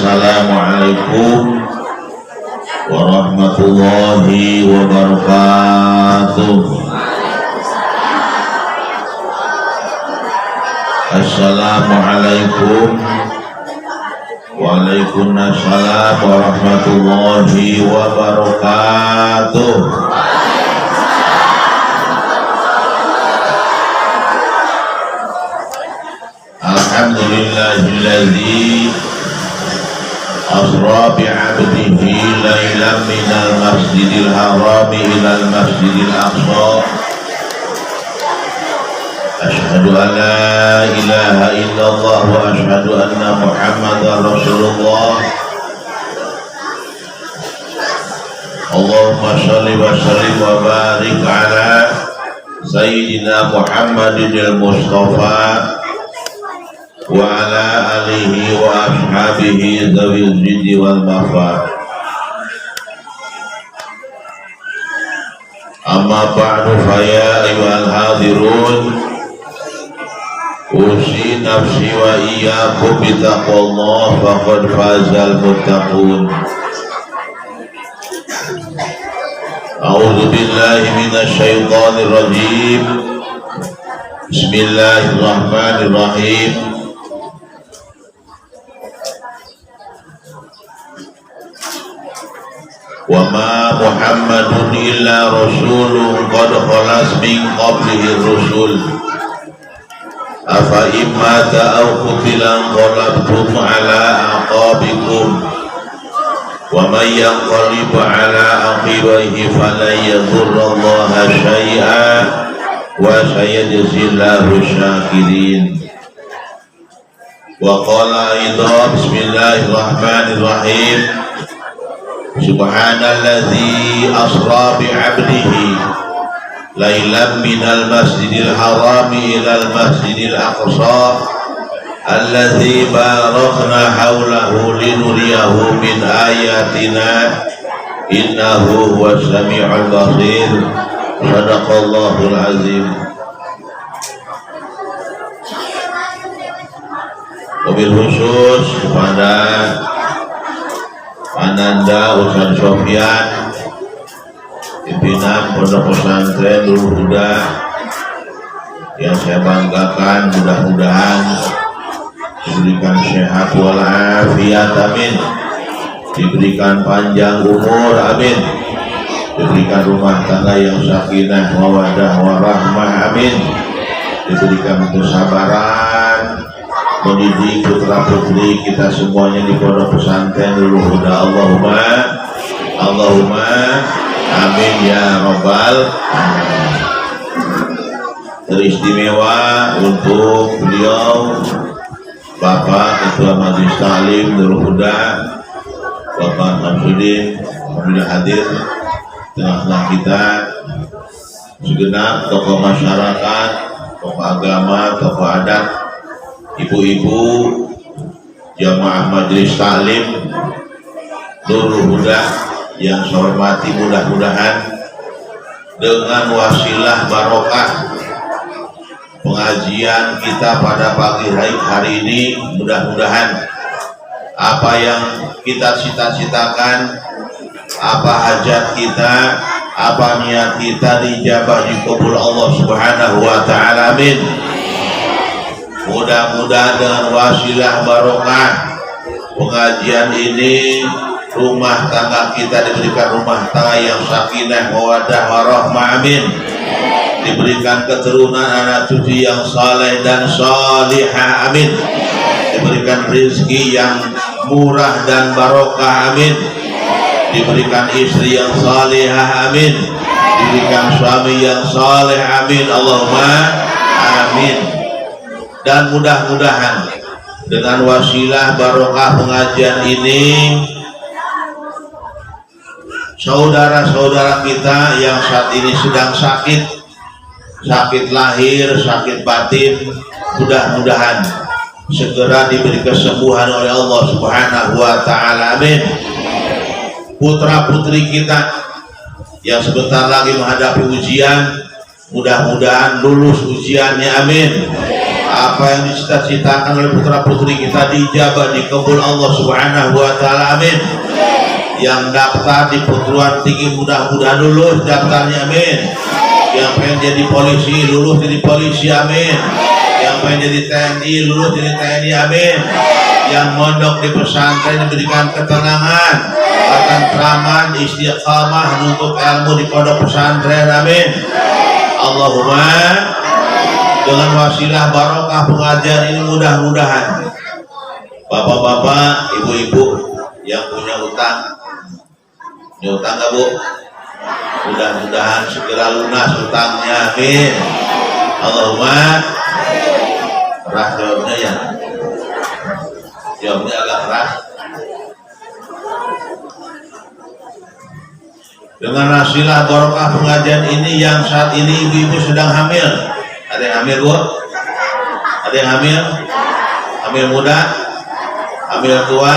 Assalamualaikum warahmatullahi wabarakatuh. Assalamualaikum. Waalaikumsalam warahmatullahi wabarakatuh. Alhamdulillahilladzi asra bi'abdihi lailan minal masjidil harami ilal masjidil aqsa. Asyhadu an la ilaha illallah wa asyhadu anna Muhammadar Rasulullah. Allahumma shalli wa sallim wa barik ala Sayyidina Muhammadil Mustafa wa ala alihi wa ashabihi dzawil jiddi wal mafar. Amma ba'du fa ya ayyuhal hadirun, usi nafsi wa iyyakum bittaqwallah faqad fazal muttaqun. A'udzu billahi minasy syaithanir rajim. Bismillahirrahmanirrahim. Wa ma Muhammadun illa rasulun qad khalas min qablihi rusul. Afa immata aw qutilan qalabtum ala aqabikum wa man yanqalib ala aqibaihi falan yadurrallaha syai'an wa sayajzillahu syakirin. Wa qala aidan bismillahirrahmanirrahim. Subhanalladzi asra bi'abdihi lailan minal masjidil harami ilal masjidil aqsa alladzi barakna haulahu linuriyahu min ayatina innahu huwas sami'ul basir. Shadaqallahul azim. Wabil khusus kepada Ananda Ustaz Sofyan, pimpinan Pondok Pesantren Nurul Huda, yang saya banggakan, mudah-mudahan diberikan sehat walafiat, amin, diberikan panjang umur, amin, diberikan rumah tangga yang sakinah mawaddah warahmah, amin, diberikan kesabaran mendidik putra putri kita semuanya di Pondok Pesantren Nurul Huda. Allahumma amin ya rabbal alamin. Teristimewa untuk beliau Bapak Ketua Majelis Ta'lim Nurul Huda, Bapak Samsudin, alhamdulillah hadir tengah-tengah kita, segenap tokoh masyarakat, tokoh agama, tokoh adat, ibu-ibu, jamaah Majelis Ta'lim Nurul Huda yang saya hormati, mudah-mudahan dengan wasilah barokah pengajian kita pada pagi hari ini, mudah-mudahan apa yang kita cita-citakan, apa hajat kita, apa niat kita dijabah dikabul Allah Subhanahu wa ta'ala, amin. Mudah-mudahan dengan wasilah barokah pengajian ini, rumah tangga kita diberikan rumah tangga yang sakinah mawaddah warahmah, amin. Diberikan keturunan anak cucu yang saleh dan salihah, amin. Diberikan rezeki yang murah dan barokah, amin. Diberikan istri yang salihah, amin. Diberikan suami yang saleh, amin. Allahumma amin. Dan mudah-mudahan dengan wasilah barokah pengajian ini, saudara-saudara kita yang saat ini sedang sakit lahir, sakit batin, mudah-mudahan segera diberi kesembuhan oleh Allah Subhanahu wa ta'ala, amin. Putra putri kita yang sebentar lagi menghadapi ujian, mudah-mudahan lulus ujiannya, amin. Apa yang dicita-citakan oleh putra-putri kita dijabah, dikabul Allah Subhanahu wa taala. Amin. Yang daftar di perguruan tinggi mudah-mudahan lulus daftarnya. Amin. Yang pengen jadi polisi lulus jadi polisi. Amin. Yang pengen jadi TNI lulus jadi TNI. Amin. Yang mondok di pesantren diberikan ketenangan, ketentraman, istiqamah untuk ilmu di pondok pesantren. Amin. Allahumma, dengan wasilah barokah pengajian ini mudah-mudahan bapak-bapak, ibu-ibu yang punya utang nggak bu? Mudah-mudahan segera lunas utangnya. Amin. Allahumma. Keras jawabnya ya. Jawabnya agak keras. Dengan wasilah barokah pengajian ini yang saat ini ibu-ibu sedang hamil. Ada yang hamil bu? Ada yang hamil? Hamil muda? Hamil tua?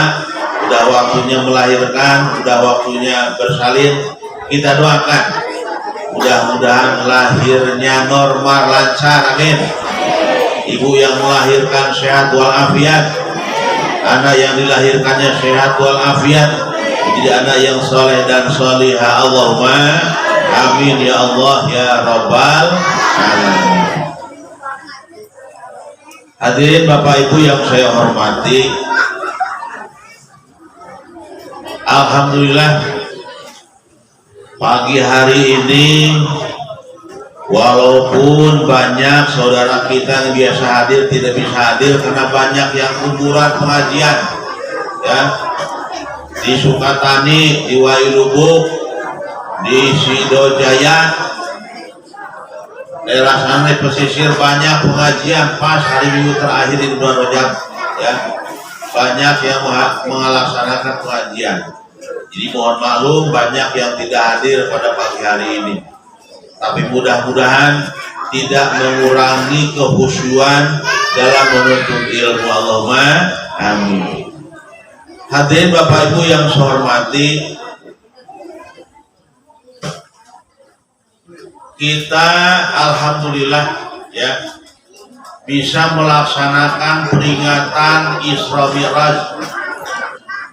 Udah waktunya melahirkan, udah waktunya bersalin. Kita doakan mudah-mudahan lahirnya normal, lancar. Amin. Ibu yang melahirkan sehat walafiat, anak yang dilahirkannya sehat walafiat, jadi anak yang soleh dan solihah. Allahumma amin ya Allah ya Rabbal alamin. Hadirin Bapak Ibu yang saya hormati, alhamdulillah pagi hari ini walaupun banyak saudara kita yang biasa hadir tidak bisa hadir karena banyak yang kuburan pengajian ya, di Sukatani, di Wailubuk, di Sidojaya, daerah sana pesisir banyak pengajian pas hari Minggu terakhir di bulan Rajab ya, banyak yang melaksanakan pengajian. Jadi mohon maklum banyak yang tidak hadir pada pagi hari ini, tapi mudah-mudahan tidak mengurangi kehusuan dalam menuntut ilmu. Allahumma amin. Hadirin Bapak Ibu yang saya hormati, kita alhamdulillah ya bisa melaksanakan peringatan Isra Mi'raj,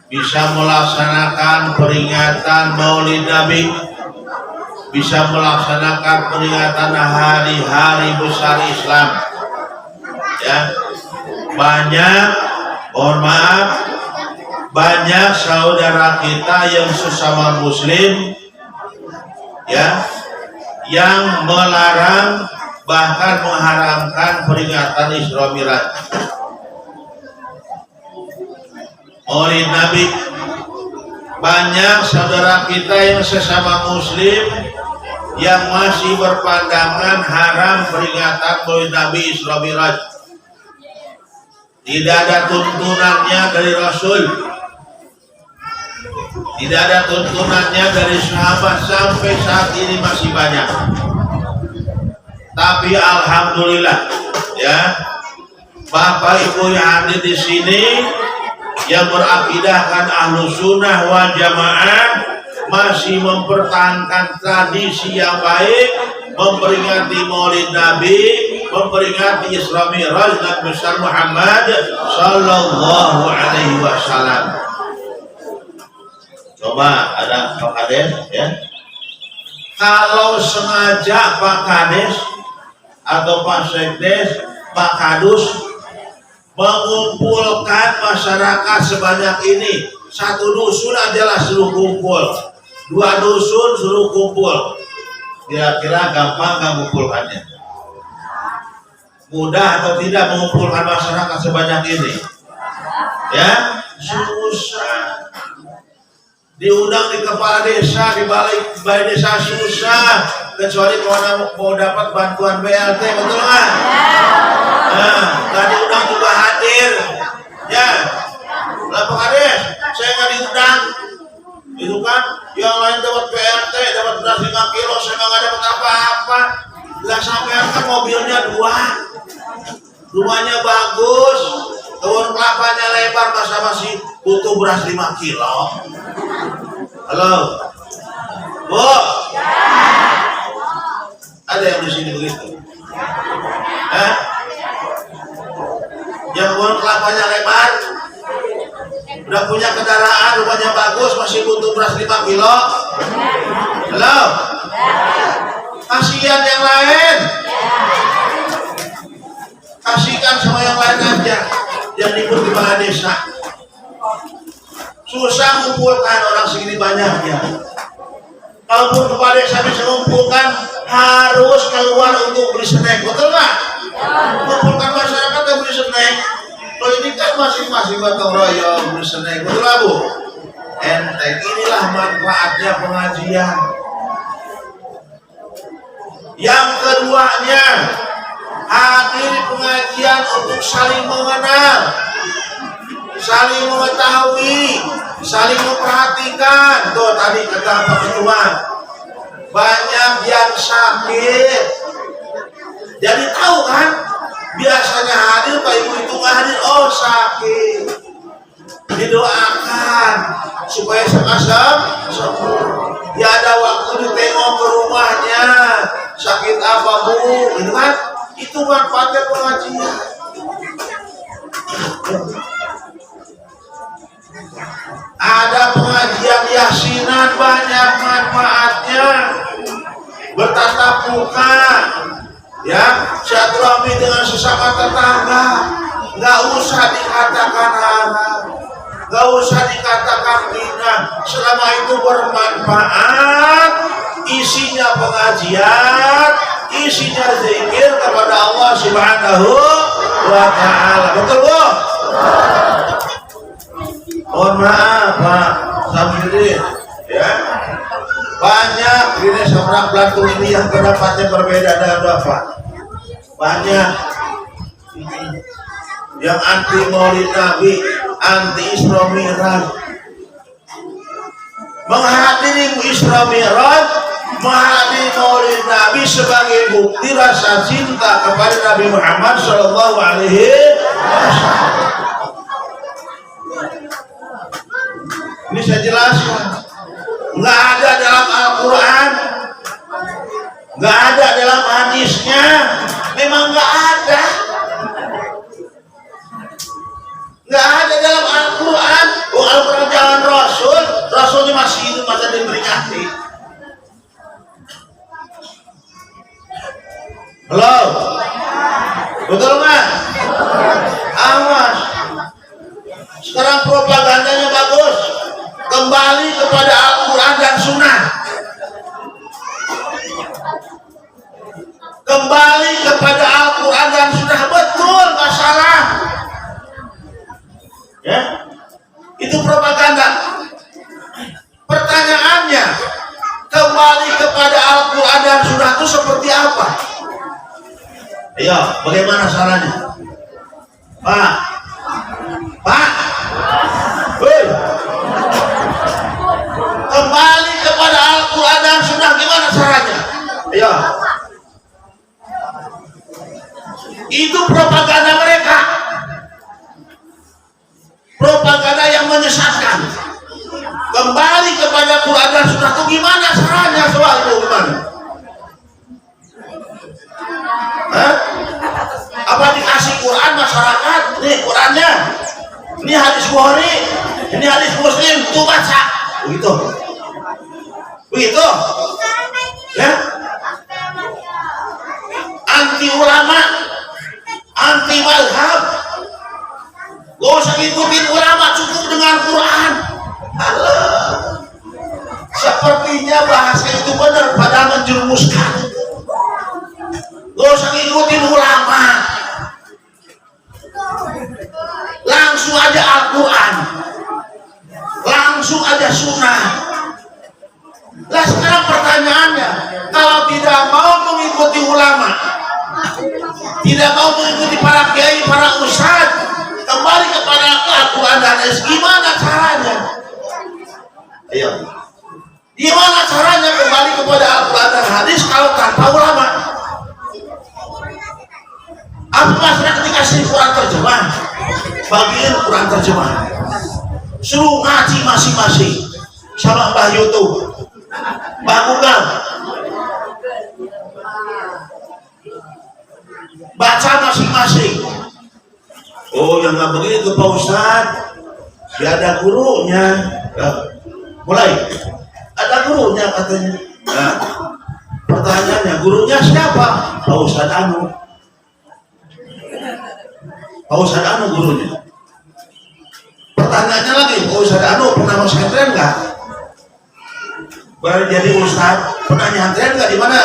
bisa melaksanakan peringatan Maulid Nabi, bisa melaksanakan peringatan hari-hari besar Islam ya. Banyak, mohon maaf, banyak saudara kita yang sesama muslim ya yang melarang bahkan mengharamkan peringatan Isra Mi'raj, Maulid Nabi. Banyak saudara kita yang sesama muslim yang masih berpandangan haram peringatan Maulid Nabi Isra Mi'raj. Tidak ada tuntunannya dari Rasul, tidak ada tuntunannya dari sahabat, sampai saat ini masih banyak. Tapi alhamdulillah ya, Bapak Ibu yang hadir di sini yang berakidahkan Ahlus Sunnah wal Jamaah masih mempertahankan tradisi yang baik, memperingati Maulid Nabi, memperingati Isra Mi'raj Nabi besar Muhammad sallallahu alaihi wasallam. Coba ada Pak Kades ya, kalau sengaja Pak Kades atau Pak Sekdes, Pak Kadus mengumpulkan masyarakat sebanyak ini, satu dusun adalah suruh kumpul, dua dusun suruh kumpul, kira-kira gampang nggak mengumpulkannya? Mudah atau tidak mengumpulkan masyarakat sebanyak ini? Ya, susah. Diundang di kepala desa, di balai desa susah, kecuali kalau mau dapat bantuan BLT, betul nggak? Nah, nggak diundang juga hadir, ya. Lah Pak Kades, saya nggak diundang, itu kan? Yang lain dapat BLT, dapat beras 5 kilo, saya nggak dapat apa-apa. Lah sampean kan mobilnya 2, rumahnya bagus, kebun kelapanya lebar, masa masih butuh beras 5 kilo? Halo, Bu? Ada yang di sini begitu? kilo? Halo? Kasihan yang lain. Kasihkan sama yang lain aja. Jangan ikut di kepala desa. Susah mengumpulkan orang segini banyaknya. Kalaupun kepala desa bisa mengumpulkan, harus keluar untuk beli snack, betul nggak? Mengumpulkan masyarakat yang beli snack. Kalau ini kan masing-masing gotong royong beli snack, betul nggak Bu? Enteng, inilah manfaatnya pengajian. Yang keduanya, hadir pengajian untuk saling mengenal, saling mengetahui, saling memperhatikan. Tuh tadi kata Pak Ketua, banyak yang sakit. Jadi tahu kan, biasanya hadir Pak Ibu itu nggak hadir, oh sakit. Didoakan supaya sembuh. Ya ada waktu ditengok ke rumahnya, sakit apa Bu, gitu kan? Itu manfaatnya pengajian. Ada pengajian yasinan, banyak manfaatnya. Bertatap muka, ya, silaturahmi dengan sesama tetangga. Nggak usah dikatakan haram, nggak usah dikatakan hina. Selama itu bermanfaat, isinya pengajian, isinya zikir kepada Allah Subhanahu wa Ta'ala. Betul Bu? Mohon maaf Pak Samsudin, ya. Banyak ini seorang pelaku ini yang pendapatnya berbeda dengan Bapak. Banyak yang anti Maulid Nabi, anti Isra Mi'raj. Menghadiri Isra Mi'raj, menghadiri Maulid Nabi sebagai bukti rasa cinta kepada Nabi Muhammad Sallallahu Alaihi Wasallam. Ini saya jelaskan, nggak ada dalam Al-Quran, nggak ada dalam hadisnya, memang nggak ada. Nggak ada dalam Al-Quran. Oh, Al-Quran jangan Rasul, Rasulnya masih hidup, masa diperingati. Halo, betul nggak? Awas. Sekarang propagandanya bagus, kembali kepada Al-Quran dan Sunnah. Kembali kepada Al-Quran dan Sunnah, betul, nggak salah. Ya, itu propaganda. Pertanyaannya, kembali kepada Al-Quran dan Sunnah itu seperti apa? Ayo, bagaimana caranya? Pak, woi, kembali kepada Al-Quran dan Sunnah gimana caranya? Ayo, itu propaganda mereka. Propaganda yang menyesatkan. Kembali kepada Quran dan Sunnah itu gimana caranya? Soal itu gimana? Hah? Apa dikasih Quran masyarakat? Nih Qurannya, ini hadis Bukhari, ini hadis Muslim, tuh baca. Begitu, ya? Anti ulama, anti mazhab. Gak usah ngikutin ulama, cukup dengan Quran. Allah. Sepertinya bahasa itu benar, padahal menjerumuskan. Gak usah ngikutin ulama, langsung aja Al-Quran, langsung aja Sunnah. Lah sekarang pertanyaannya, kalau tidak mau mengikuti ulama, tidak mau mengikuti para kiai, para ustadz, kembali kepada Al-Quran dan hadis, gimana caranya? Ayo, gimana caranya kembali kepada Al-Quran dan hadis kalau tanpa ulama? Apa masyarakat dikasih Quran terjemah? Bagian Quran terjemah, suruh ngaji masing-masing sama Mbah YouTube, Mbah Google, baca masing-masing. Oh, yang nggak begitu Pak Ustadz, ya ada gurunya. Mulai gurunya katanya. Nah, pertanyaannya, gurunya siapa? Pak Ustadz Anu. Pak Ustadz Anu gurunya. Pertanyaannya lagi, Pak Ustadz Anu pernah pesantren nggak? Baru jadi Ustadz, pernah nyantren nggak? Di mana?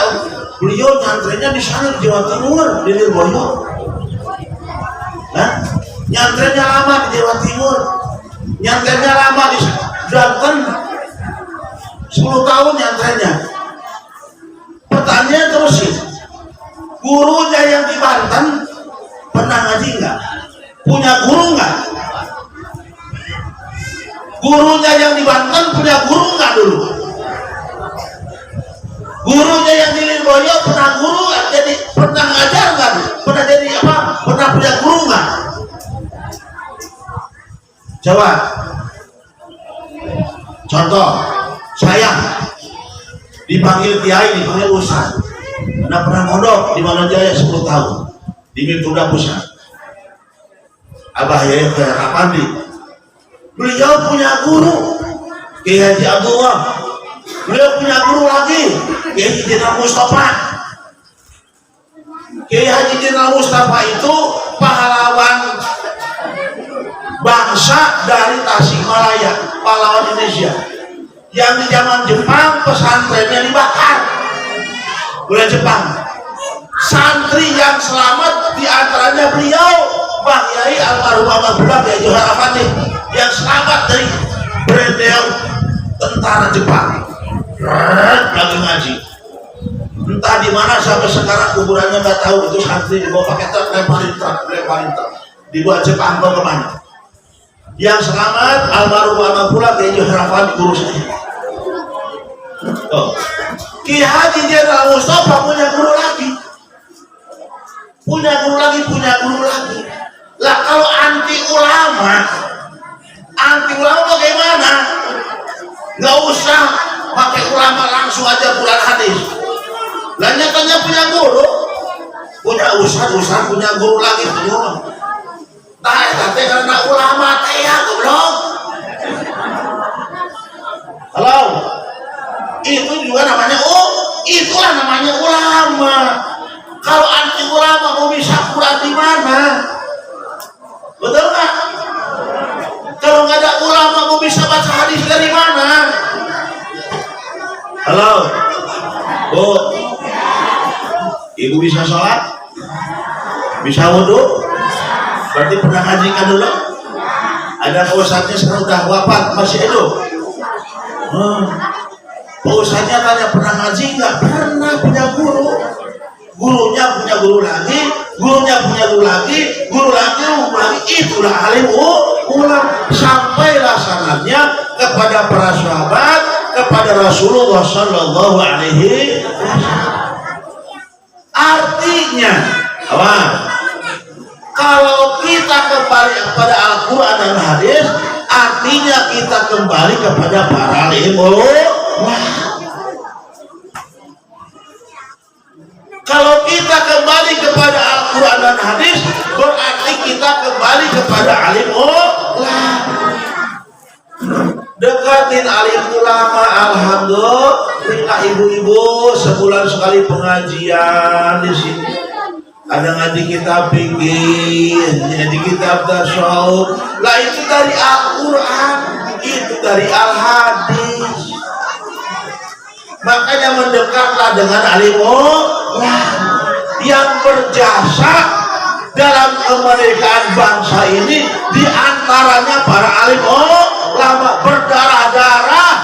Beliau nyantrennya di sana di Jawa Timur, di Lirboyo. Nah, nyantrennya lama di Jawa Timur, nyantrennya lama di Banten, 10 tahun nyantrennya. Pertanyaan terus sih, gurunya yang di Banten pernah ngaji nggak? Punya guru nggak? Gurunya yang di Banten punya guru nggak dulu? Gurunya yang di Lirboyo pernah guru nggak? Jadi pernah ngajar nggak? Pernah jadi apa? Pernah punya guru nggak? Jawab. Contoh, saya dipanggil kiai, dipanggil ustaz. Karena pernah mondok di Manojaya 10 tahun di Miftudah Pusat. Abah Yaya Khair Apandi. Beliau punya guru Kiai Haji Abdullah. Beliau punya guru lagi Kiai Haji Jenderal Mustafa. Kiai Haji Jenderal Mustafa itu pahlawan bangsa dari Tasikmalaya, pahlawan Indonesia. Yang di zaman Jepang pesantrennya dibakar oleh Jepang. Santri yang selamat diantaranya beliau, Bang Yai almarhum Abah Budak ya Johar Afandi, yang selamat dari beredel tentara Jepang. Lagi ngaji. Entah di mana sampai sekarang kuburannya nggak tahu, itu santri dibawa pakai truk, lemparin truk, dibuat Jepang ke mana? Yang selamat almarhum Abah Budak ya Johar Afandi, guru saya. Oh. Ki Haji Jenderal Mustafa punya guru lagi. Punya guru lagi. Lah kalau anti ulama bagaimana? Nggak usah pakai ulama, langsung aja Quran hadis. Lah nyatanya punya guru, punya ustaz punya guru lagi semua. Tapi karena ulama ya goblok. Halo, itu juga namanya itulah namanya ulama. Kalau anti ulama mau bisa Quran di mana? Betul nggak? Kalau nggak ada ulama mau bisa baca hadis dari mana? Halo, Bu, Ibu bisa sholat? Bisa wudhu? Berarti pernah ngaji kan dulu? Ada ustadznya sekarang udah wafat, masih hidup? Pak ustadznya tanya pernah ngaji nggak? Pernah, punya guru. Gurunya punya guru lagi, gurunya punya guru lagi, guru lagi, itulah alim ulam. Sampailah sanadnya kepada para sahabat, kepada Rasulullah Sallallahu Alaihi Wasallam. Artinya apa? Kalau kita kembali kepada Al-Quran dan Hadis, artinya kita kembali kepada para alim ulama. Kalau kita kembali kepada Al-Quran dan Hadis, berarti kita kembali kepada alim ulama. Dekatin alim ulama. Alhamdulillah ibu-ibu sebulan sekali pengajian di sini. Ada ngaji kitab fikih, ngaji kitab tasawuf. Lah itu dari Al-Quran, itu dari Al-Hadis. Makanya mendekatlah dengan alim ulama yang berjasa dalam kemerdekaan bangsa ini. Diantaranya para alim ulama, berdarah-darah,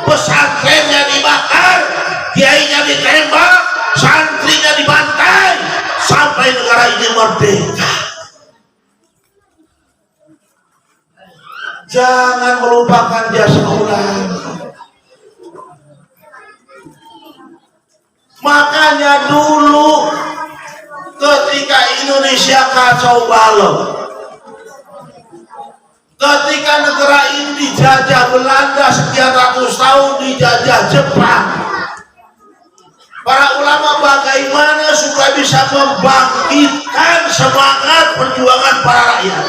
pesantrennya dibakar, kiainya ditembak, santrinya dibantai, sampai negara ini merdeka. Jangan melupakan jasa ulama. Makanya dulu ketika Indonesia kacau balau, ketika negara ini dijajah Belanda sekian ratus tahun, dijajah Jepang, para ulama bagaimana supaya bisa membangkitkan semangat perjuangan para rakyat.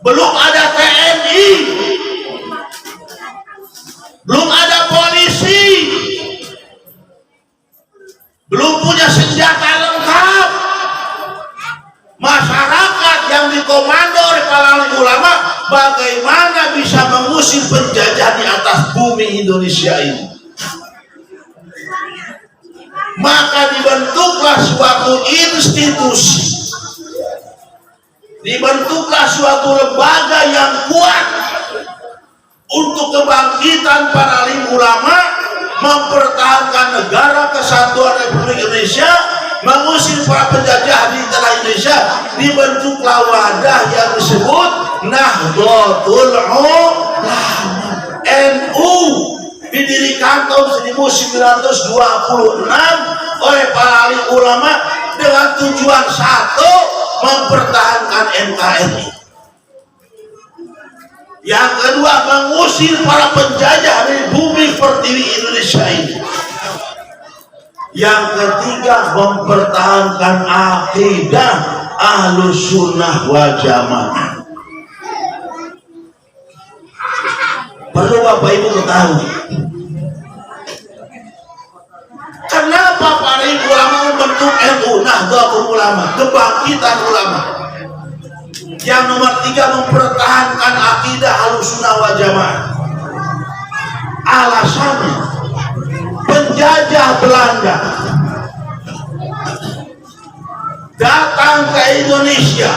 Belum ada TNI, belum ada polisi, belum punya senjata lengkap. Masyarakat yang dikomando oleh para ulama bagaimana bisa mengusir penjajah di atas bumi Indonesia ini. Maka dibentuklah suatu institusi, dibentuklah suatu lembaga yang kuat untuk kebangkitan para alim ulama, mempertahankan negara kesatuan Republik Indonesia, mengusir para penjajah di tanah Indonesia. Dibentuklah wadah yang disebut Nahdlatul Ulama, NU, didirikan tahun 1926 oleh para alim ulama dengan tujuan satu, mempertahankan NKRI. Yang kedua, mengusir para penjajah dari bumi pertiwi Indonesia ini. Yang ketiga, mempertahankan akidah Ahlus Sunnah wal Jamaah. Perlu Bapak Ibu ketahui, kenapa para ulama membentuk NU, Nahdlatul Ulama, kebangkitan ulama. Yang nomor 3, mempertahankan akidah Ahlus Sunnah wal Jamaah. Alasannya, penjajah Belanda datang ke Indonesia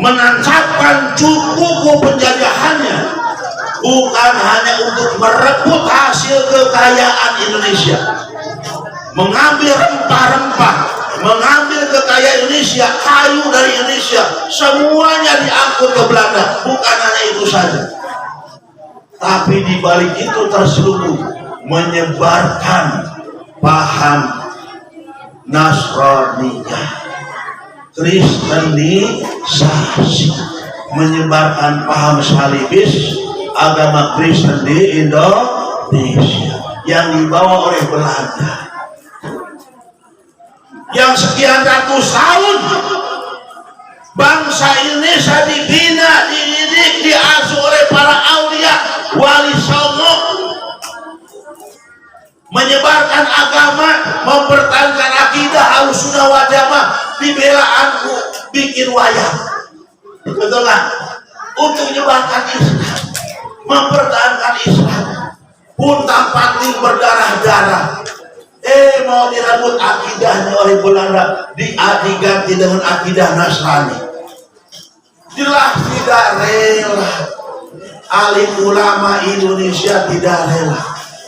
menancapkan buku penjajahannya bukan hanya untuk merebut hasil kekayaan Indonesia, mengambil rempah-rempah, mengambil kekayaan Indonesia, kayu dari Indonesia, semuanya diangkut ke Belanda. Bukan hanya itu saja, tapi di balik itu terselubung menyebarkan paham Nasraniyah, Kristenisasi, menyebarkan paham salibis, agama Kristen di Indonesia yang dibawa oleh Belanda. Yang sekian ratus tahun bangsa Indonesia dibina, dididik, diasuh oleh para aulia, wali songo, menyebarkan agama, mempertahankan akidah Ahlus Sunnah wal Jamaah. Dibela aku bikin wayang, betul kan? Untuk menyebarkan Islam, mempertahankan Islam, pun tanpa berdarah-darah. Mau direbut akidahnya oleh Belanda, diganti dengan akidah Nasrani. Jelas tidak rela. Alim ulama Indonesia tidak rela.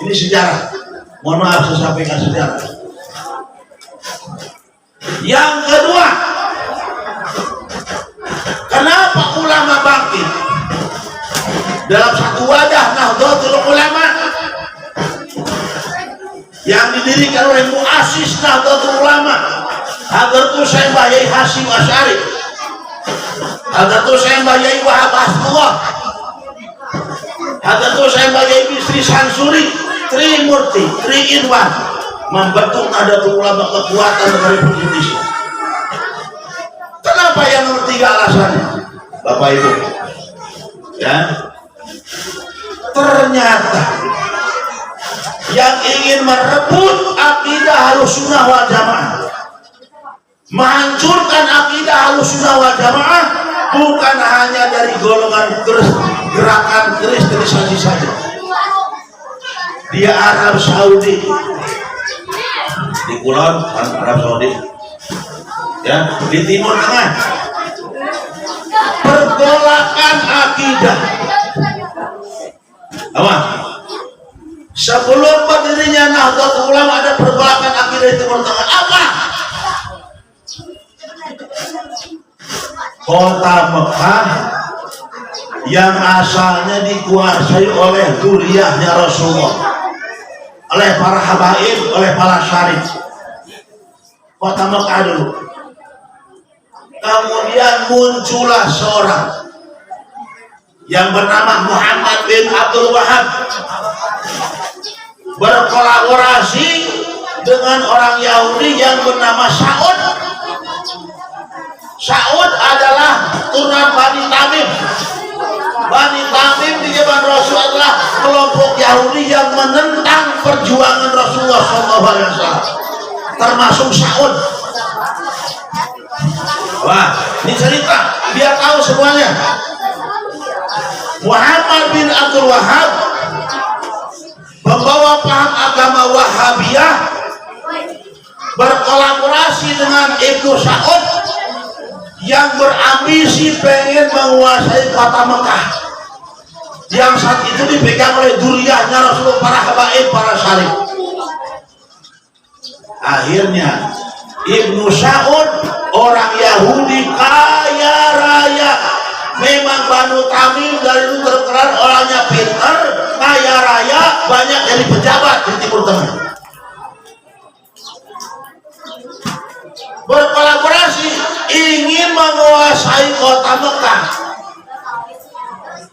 Ini sejarah. Mohon maaf saya sampaikan sejarah. Yang kedua, kenapa ulama bangkit? Dalam satu wadah Nahdlatul Ulama yang didirikan oleh muassis Nahdlatul Ulama Hadratus Syekh Yai Hasyim Asy'ari, Hadratus Syekh Yai Wahab Asbullah, Hadratus Syekh Yai Bisri Sansuri, Trimurti, Tri-in-1, membentuk Nahdlatul Ulama, kekuatan Republik Indonesia. Kenapa yang nomor 3 alasannya, Bapak Ibu? Ya, ternyata yang ingin merebut akidah Ahlus Sunnah wal Jamaah, menghancurkan akidah Ahlus Sunnah wal Jamaah, bukan hanya dari golongan gerakan kristenisasi saja. Di Arab Saudi, di Kulon Arab Saudi, ya, di Timur Tengah, pergolakan akidah. Apa? Sebelum berdirinya Nahdlatul Ulama ada pergolakan akidah di Timur Tengah. Apa? Kota Mekah yang asalnya dikuasai oleh dzurriyyahnya Rasulullah, oleh para habaib, oleh para syarif. Kota Mekah dulu. Kemudian muncullah seorang yang bernama Muhammad bin Abdul Wahab, berkolaborasi dengan orang Yahudi yang bernama Saud. Saud adalah turunan Bani Tamim. Bani Tamim di zaman Rasul adalah kelompok Yahudi yang menentang perjuangan Rasulullah SAW, termasuk Sa'ud. Wah, ini cerita biar tahu semuanya. Muhammad bin Abdul Wahab, pembawa paham agama Wahabiyah, berkolaborasi dengan Ibnu Sa'ud yang berambisi pengen menguasai kota Mekah yang saat itu dipegang oleh duriyahnya Rasulullah, para habaib, para syarif. Akhirnya Ibnu Sa'ud, orang Yahudi kaya raya, memang Banu Tamim dari itu terkenal orangnya pintar, kaya raya, banyak jadi pejabat di Timur Tengah. Berkolaborasi ingin menguasai kota Mekah,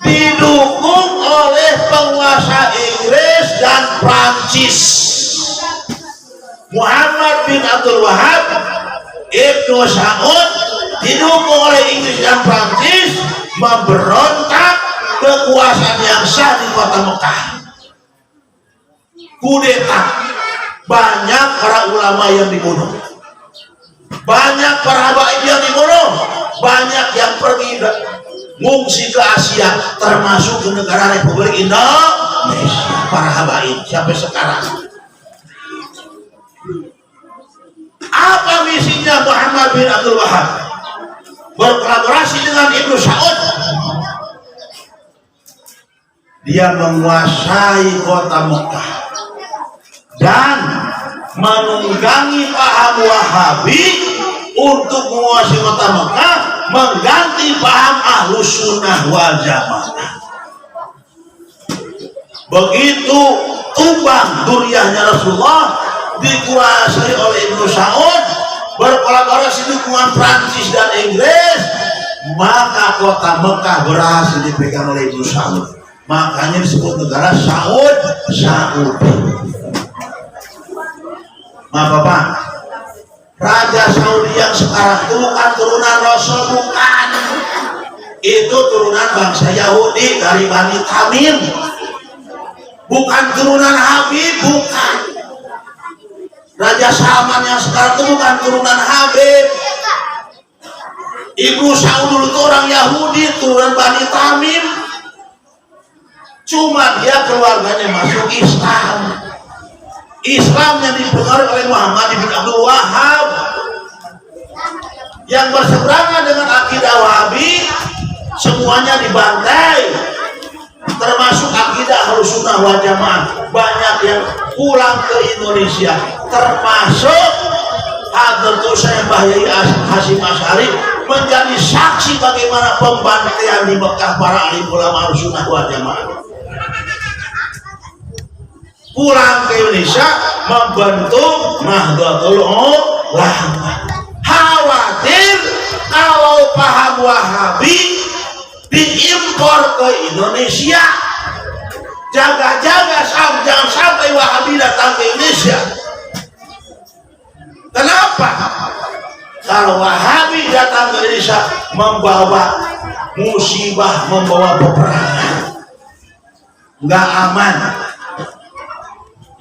didukung oleh penguasa Inggris dan Prancis. Muhammad bin Abdul Wahab, Ibnu Sa'ud didukung oleh Inggris dan Prancis memberontak kekuasaan yang sah di kota Mekah. Kudeta, banyak para ulama yang dibunuh, banyak para habaib yang dibunuh, banyak yang pergi ngungsi ke Asia, termasuk ke negara Republik Indonesia. Para habaib sampai sekarang. Apa misinya Muhammad bin Abdul Wahab? Berkolaborasi dengan Ibnu Sa'ud, dia menguasai kota Mekah dan menunggangi paham Wahabi untuk menguasai kota Mekah, mengganti paham Ahlus Sunnah wal Jamaah. Begitu tumbang duriyahnya Rasulullah dikuasai oleh Ibnu Sa'ud, berkolaborasi dukungan Prancis dan Inggris, maka kota Mekah berhasil dipegang oleh Ibnu Sa'ud. Makanya disebut negara Saudi. Maaf Bapak, Raja Saudi yang sekarang itu bukan turunan Rasul, bukan. Itu turunan bangsa Yahudi dari Bani Tamim, bukan turunan Habib, bukan. Raja Salman yang sekarang itu bukan turunan Habib. Ibnu Sa'ud dulu itu orang Yahudi, turunan Bani Tamim, cuma dia keluarganya masuk Islam. Islam yang dipengaruhi oleh Muhammad bin Abdul Wahab yang berseberangan dengan akidah Wahabi, semuanya dibantai, termasuk akidah Ahlus Sunnah wal Jamaah. Banyak yang pulang ke Indonesia, termasuk Hadratus Syekh Bahyai Hasyim Asy'ari menjadi saksi bagaimana pembantaian di Mekah para alim ulama Ahlus Sunnah wal Jamaah. Pulang ke Indonesia membentuk Nahdlatul Ulama, khawatir kalau paham Wahabi diimpor ke Indonesia. Jaga-jaga jangan sampai Wahabi datang ke Indonesia. Kenapa? Kalau Wahabi datang ke Indonesia membawa musibah, membawa peperangan, nggak aman.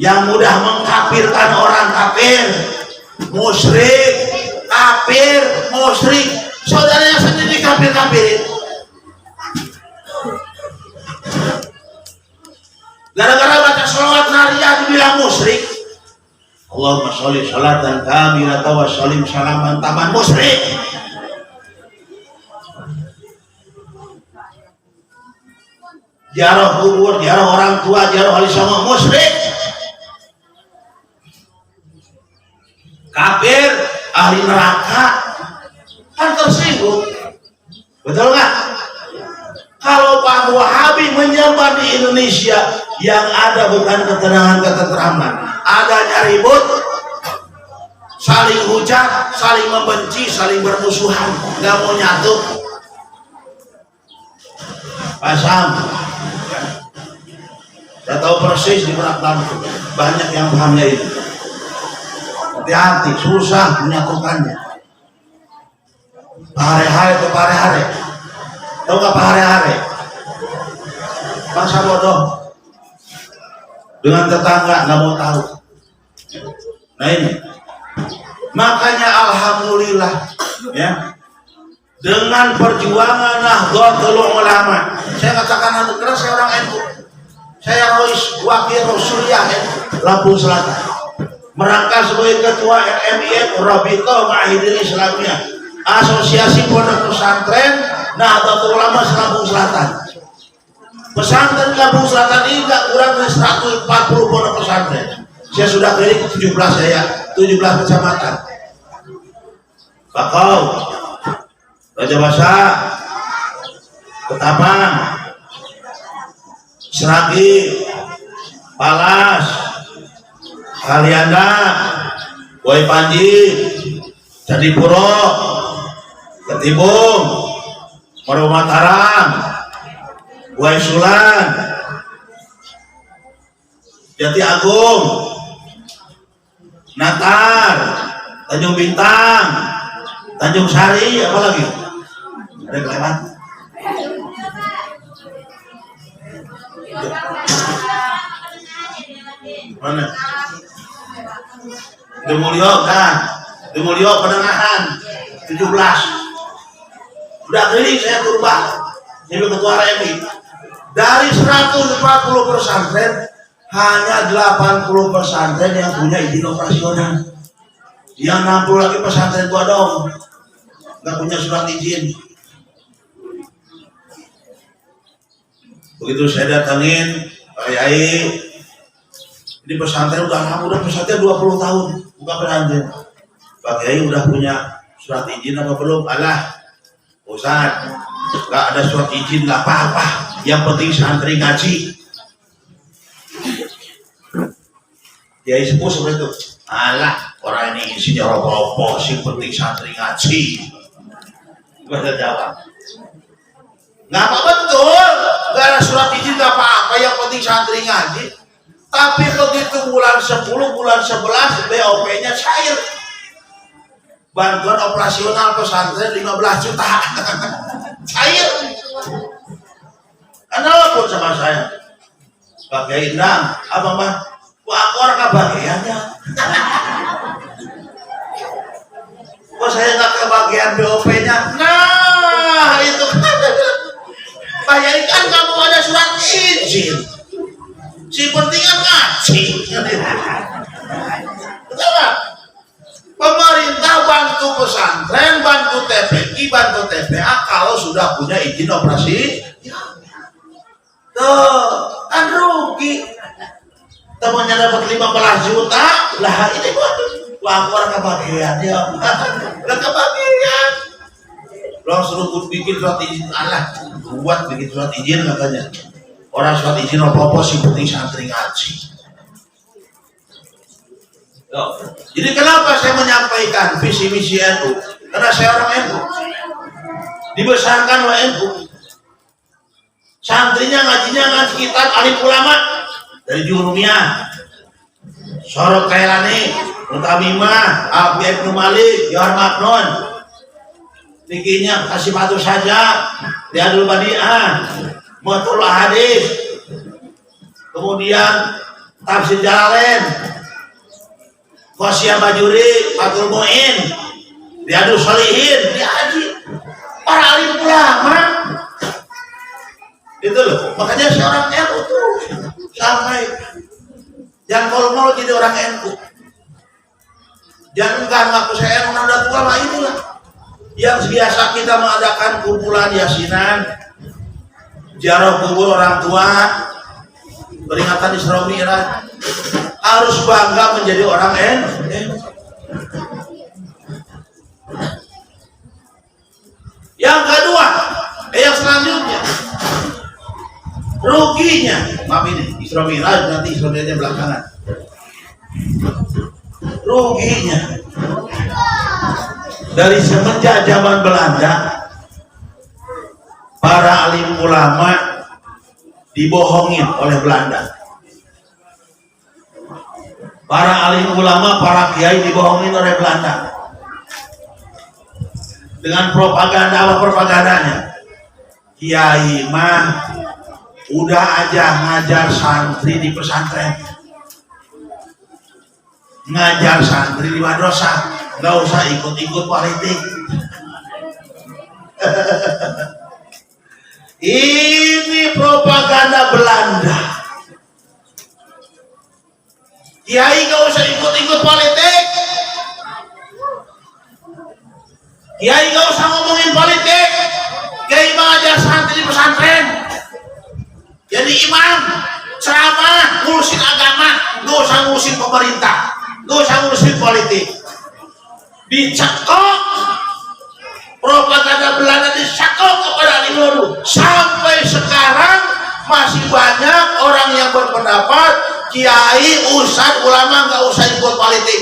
Yang mudah mengkafirkan orang kafir, musyrik, kafir, musyrik, saudaranya sendiri kafir-kafirin. Gara-gara baca sholawat nariyah dibilang musyrik. Allahumma sholli sholatan kamilatan wa shollim salaman taman, musyrik. Ziarah kubur, ziarah orang tua, ziarah wali songo, musyrik. Kafir, ahli neraka, kan tersinggung. Betul nggak? Kalau Pak Wahabi menyebar di Indonesia, yang ada bukan ketenangan, ketentraman, adanya ribut, saling hujat, saling membenci, saling bermusuhan, nggak mau nyatu. Pak Sam, saya tahu persis di Merak Banten, banyak yang pahamnya itu. Hati-hati, susah menyatukannya. Pahare-hare itu pahare-hare. Tahu nggak pahare-hare? bangsa bodoh. Dengan tetangga nggak mau tahu. Nah ini, makanya alhamdulillah ya, dengan perjuangan Nahdlatul Ulama, saya katakan itu karena saya orang NU, saya wakil Rasulullah Lampung Selatan, merangkap sebagai ketua RMIN Rabithah Ma'ahidil Islamiyah, Asosiasi Pondok Pesantren Nahdlatul Ulama Lampung Selatan. Pesantren Lampung Selatan ini tidak kurang dari 140 pondok pesantren. Saya sudah keliling 17 kecamatan. Bakau, Raja Basa, Ketapang, Seragi, Palas, Kalianda, Boy Panji, Candipuro, Ketibung, Moro Mataram, Boy Sulan, Jati Agung, Natar, Tanjung Bintang, Tanjung Sari, apa lagi? Ada kelewat? Mana? Demulyo kan? Demulyo Penengahan 17. Udah keliling saya turba. Jadi ketua RMI. Dari 140 pesantren hanya 80 pesantren yang punya izin operasional. Yang 60 lagi pesantren bodong, nggak punya surat izin. Begitu saya datangin Pak Yai, ini pesantren udah pesantren 20 tahun buka pesantren. Pak Yai udah punya surat izin apa belum? Alah, Ustaz, nggak ada surat izin nggak apa-apa. Yang penting santri ngaji. Yai sepuh seperti itu. Alah, orang ini isinya ropo-ropo, sih penting santri ngaji. Bahasa Jawa. Nggak apa betul, nggak ada surat izin nggak apa-apa. Yang penting santri ngaji. Tapi begitu bulan 10, bulan 11, BOP-nya cair. Bantuan operasional pesantren 15 juta. Cair. Kenapa pun sama saya? Pakai indang, abang bang, wakor kebagiannya. Kok saya nggak kebagian BOP-nya? Nah itu bayangkan kamu ada surat izin. Si penting kan ngaji. Kenapa? Pemerintah bantu pesantren, bantu TPI, bantu TPA kalau sudah punya izin operasi. Tuh, kan rugi. Temannya dapat 15 juta, lah ini lapor kebagian ya. Udah kebagian. Lo suruh bikin surat izin, alah, buat bikin surat izin katanya. Orang surat izin apa-apa sih penting santri ngaji. Jadi kenapa saya menyampaikan visi misi NU? Karena saya orang NU, dibesarkan oleh NU. Santrinya ngajinya ngaji kitab alim ulama dari Jurumiyah, Sorot Kailani, Mutamimah, Abi Ibnu Malik, Yohan Maknon, bikinnya kasih patuh saja, Riyadul Badi'ah, Mutul Hadis, kemudian Tafsir Jalalain, Qasiyah Bajuri, Fathul Mu'in, Riyadus Shalihin, dihaji para alim ulama. Itu loh, makanya seorang NU tuh sampai jangan mau jadi orang NU. Jangan enggak ngaku saya NU udah tua lah, inilah yang biasa kita mengadakan kumpulan yasinan, ziarah kubur orang tua, peringatan Isra Mi'raj. Harus bangga menjadi orang NU. Yang kedua, yang selanjutnya, ruginya, maaf ini Isra Mi'raj, nanti Isra Mi'rajnya belakangan. Ruginya dari semenjak zaman Belanda, para alim ulama dibohongin oleh Belanda. Para alim ulama, para kiai dibohongin oleh Belanda dengan propaganda. Apa propagandanya? Kiai mah Udah aja ngajar santri di pesantren, ngajar santri di madrasah, nggak usah ikut-ikut politik. Ini propaganda Belanda. Kiai nggak usah ikut-ikut politik, kiai nggak usah ngomongin politik, kiai mengajar santri di pesantren, jadi imam, ceramah, ngurusin agama, nggak usah ngurusin pemerintah, nggak usah ngurusin politik. Dicekok propaganda Belanda, dicekok kepada Lulu. Sampai sekarang masih banyak orang yang berpendapat kiai, ustadz, ulama nggak usah ikut politik.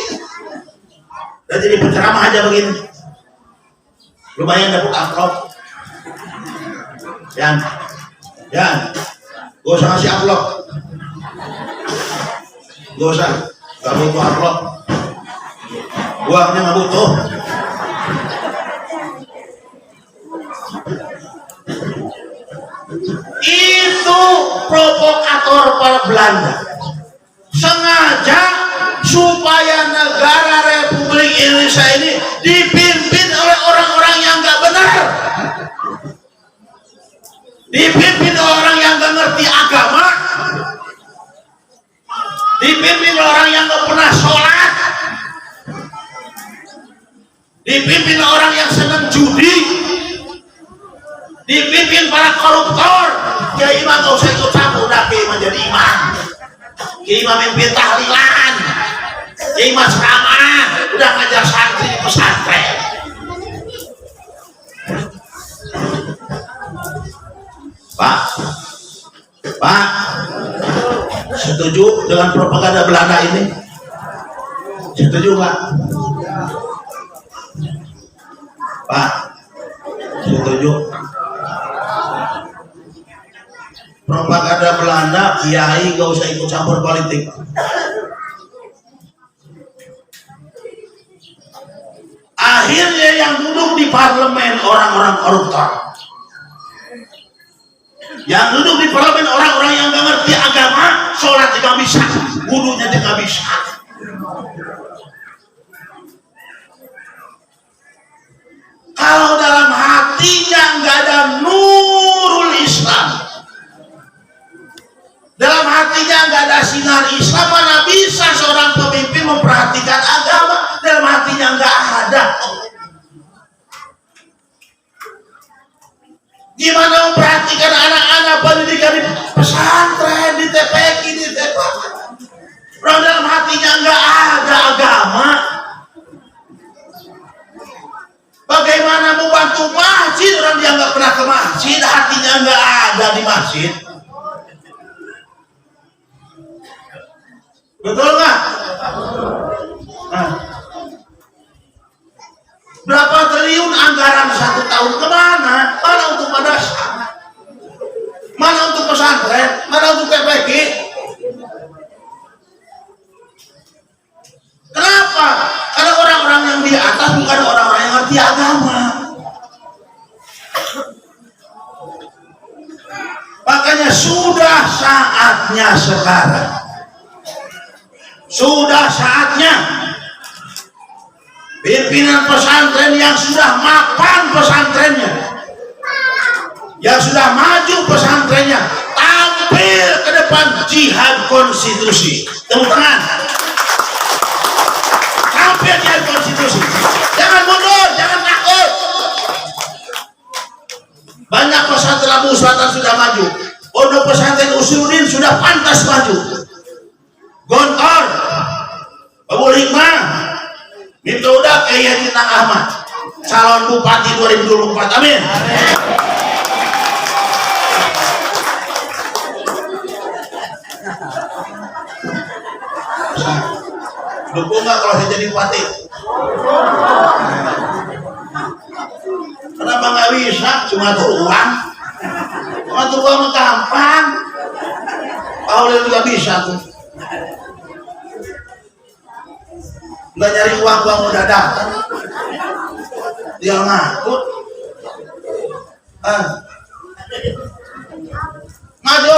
Dan jadi penceramah aja begini, lumayan dapat amplop. Gak usah ngasih amplop, gak usah, gak butuh amplop, uangnya gak butuh. Itu provokator para Belanda, sengaja supaya negara Republik Indonesia ini dipimpin oleh orang-orang yang gak benar, dipimpin oleh orang yang gak ngerti agama, dipimpin oleh orang yang gak pernah sholat, dipimpin oleh orang yang senang judi, dipimpin para koruptor. Kiai imam gak usah ikut campur, udah kiai imam jadi imam, kiai imam mimpin tahlilan, kiai imam ceramah, udah ngajar santri di pesantren. Pak, setuju dengan propaganda Belanda ini? Setuju Pak? Pak, setuju? Propaganda Belanda, kiai gak usah ikut campur politik. Akhirnya yang duduk di parlemen orang-orang koruptor, yang duduk di parlemen orang-orang yang gak ngerti agama, sholat juga bisa, wudunya juga bisa. Kalau dalam hatinya nggak ada nurul Islam, dalam hatinya nggak ada sinar Islam, mana bisa seorang pemimpin memperhatikan agama? Dalam hatinya nggak ada. Gimana memperhatikan anak-anak pendidikan di pesantren, di TPQ, di TPQ? Orang dalam hatinya nggak ada agama. Bagaimana membantu masjid, orang dia nggak pernah ke masjid, hatinya nggak ada di masjid. Betul nggak? Nah, berapa triliun anggaran 1 tahun kemana? Mana untuk madrasah? Mana untuk pesantren? Mana untuk TPQ? Kenapa? Karena orang-orang yang di atas bukan orang-orang yang ngerti agama. Makanya sudah saatnya sekarang, sudah saatnya pimpinan pesantren yang sudah mapan pesantrennya, yang sudah maju pesantrennya, tampil ke depan jihad konstitusi. Tepuk tangan. Tampil jihad konstitusi. Jangan mundur, jangan takut. Banyak pesantren Lampung Selatan sudah maju. Pondok pesantren Usuluddin sudah pantas maju. Gontor, Abu Hikmah, Miftahul Kiai Haji Nang Ahmad, calon bupati 2024. Amin. Dukung nggak kalau saya jadi bupati? Kenapa nggak bisa? Cuma tuh uang, cuma tuh uang gampang. Paulus juga bisa tuh. Nggak nyari uang udah datang, dia ngangkut maju,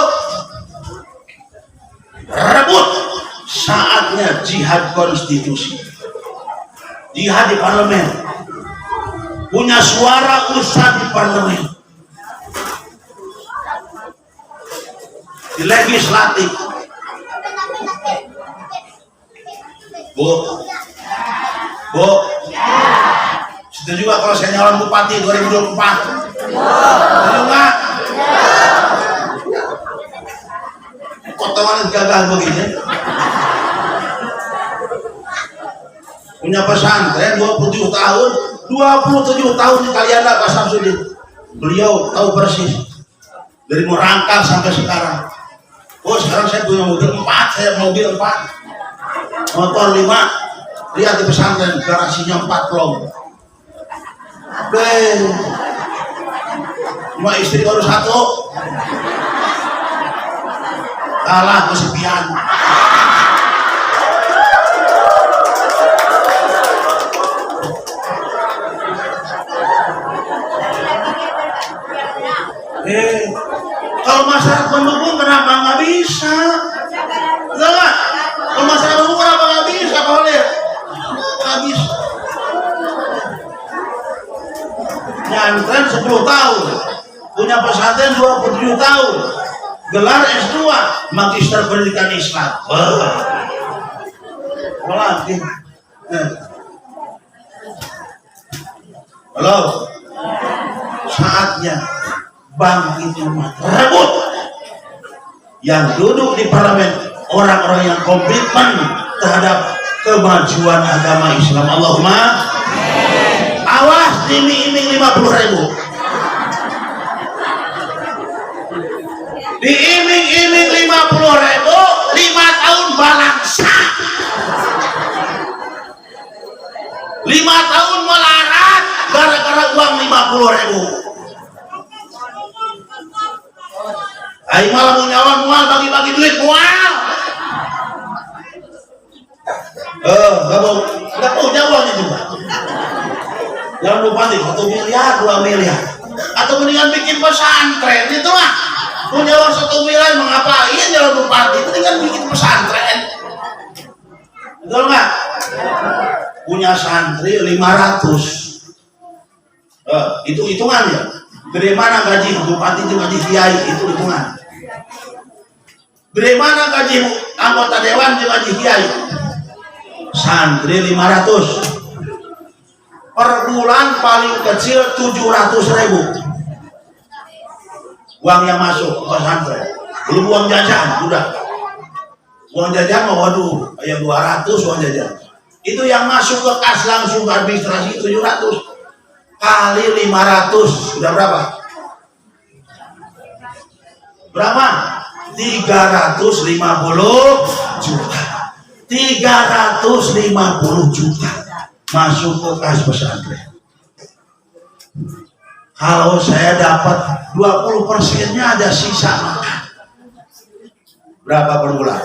rebut. Saatnya jihad konstitusi, jihad di parlemen, punya suara usah di parlemen, di legislatif. Bu, setuju gak kalau saya nyalon bupati 2024? Setuju gak? Potongan gagal begini. Punya pesantren 27 tahun kalian Pak Samsudin. Beliau tahu persis dari merangkak sampai sekarang. Oh, sekarang saya punya mobil 4, motor 5. Lihat di pesantren garasinya 4 pelong. Cuma istri baru 1. Kalah kesepian. Kalau masyarakat mendukung kenapa nggak bisa? Enggak. Kalau masyarakat mendukung kenapa nggak bisa? Boleh. Nggak bisa. Nyantren 10 tahun, punya pesantren 27 tahun, gelar S2, Magister Pendidikan Islam. Lagi. Halo. Saatnya bangkit umat, rebut. Yang duduk di parlemen orang-orang yang komitmen terhadap kemajuan agama Islam. Allahumma awas diiming-iming 50.000, diiming-iming 50.000, 5 tahun balangsa, 5 tahun melarat gara-gara uang 50.000. Aing malah mau nyalon mual bagi-bagi duit mual. Nggak punya uangnya juga. Jangan lupa nih 1 miliar, 2 miliar. Atau mendingan bikin pesantren itu mah. Punya uang 1 miliar mengapain jalan bupati? Mendingan bikin pesantren. Betul nggak? Punya santri 500. Itu hitungan ya. Dari mana gaji bupati itu gaji kiai itu hitungan. Dari mana gaji anggota dewan itu gaji kiai? Santri 500. Per bulan paling kecil 700.000. Uang yang masuk ke pesantren. Belum uang jajan, udah. Uang jajan mau waduh, kayak 200 uang jajan. Itu yang masuk ke kas langsung ke administrasi 700 kali 500 sudah berapa? Berapa? 350 juta. 350 juta masuk ke kas pesantren. Kalau saya dapat 20%-nya ada sisa makan. Berapa per bulan?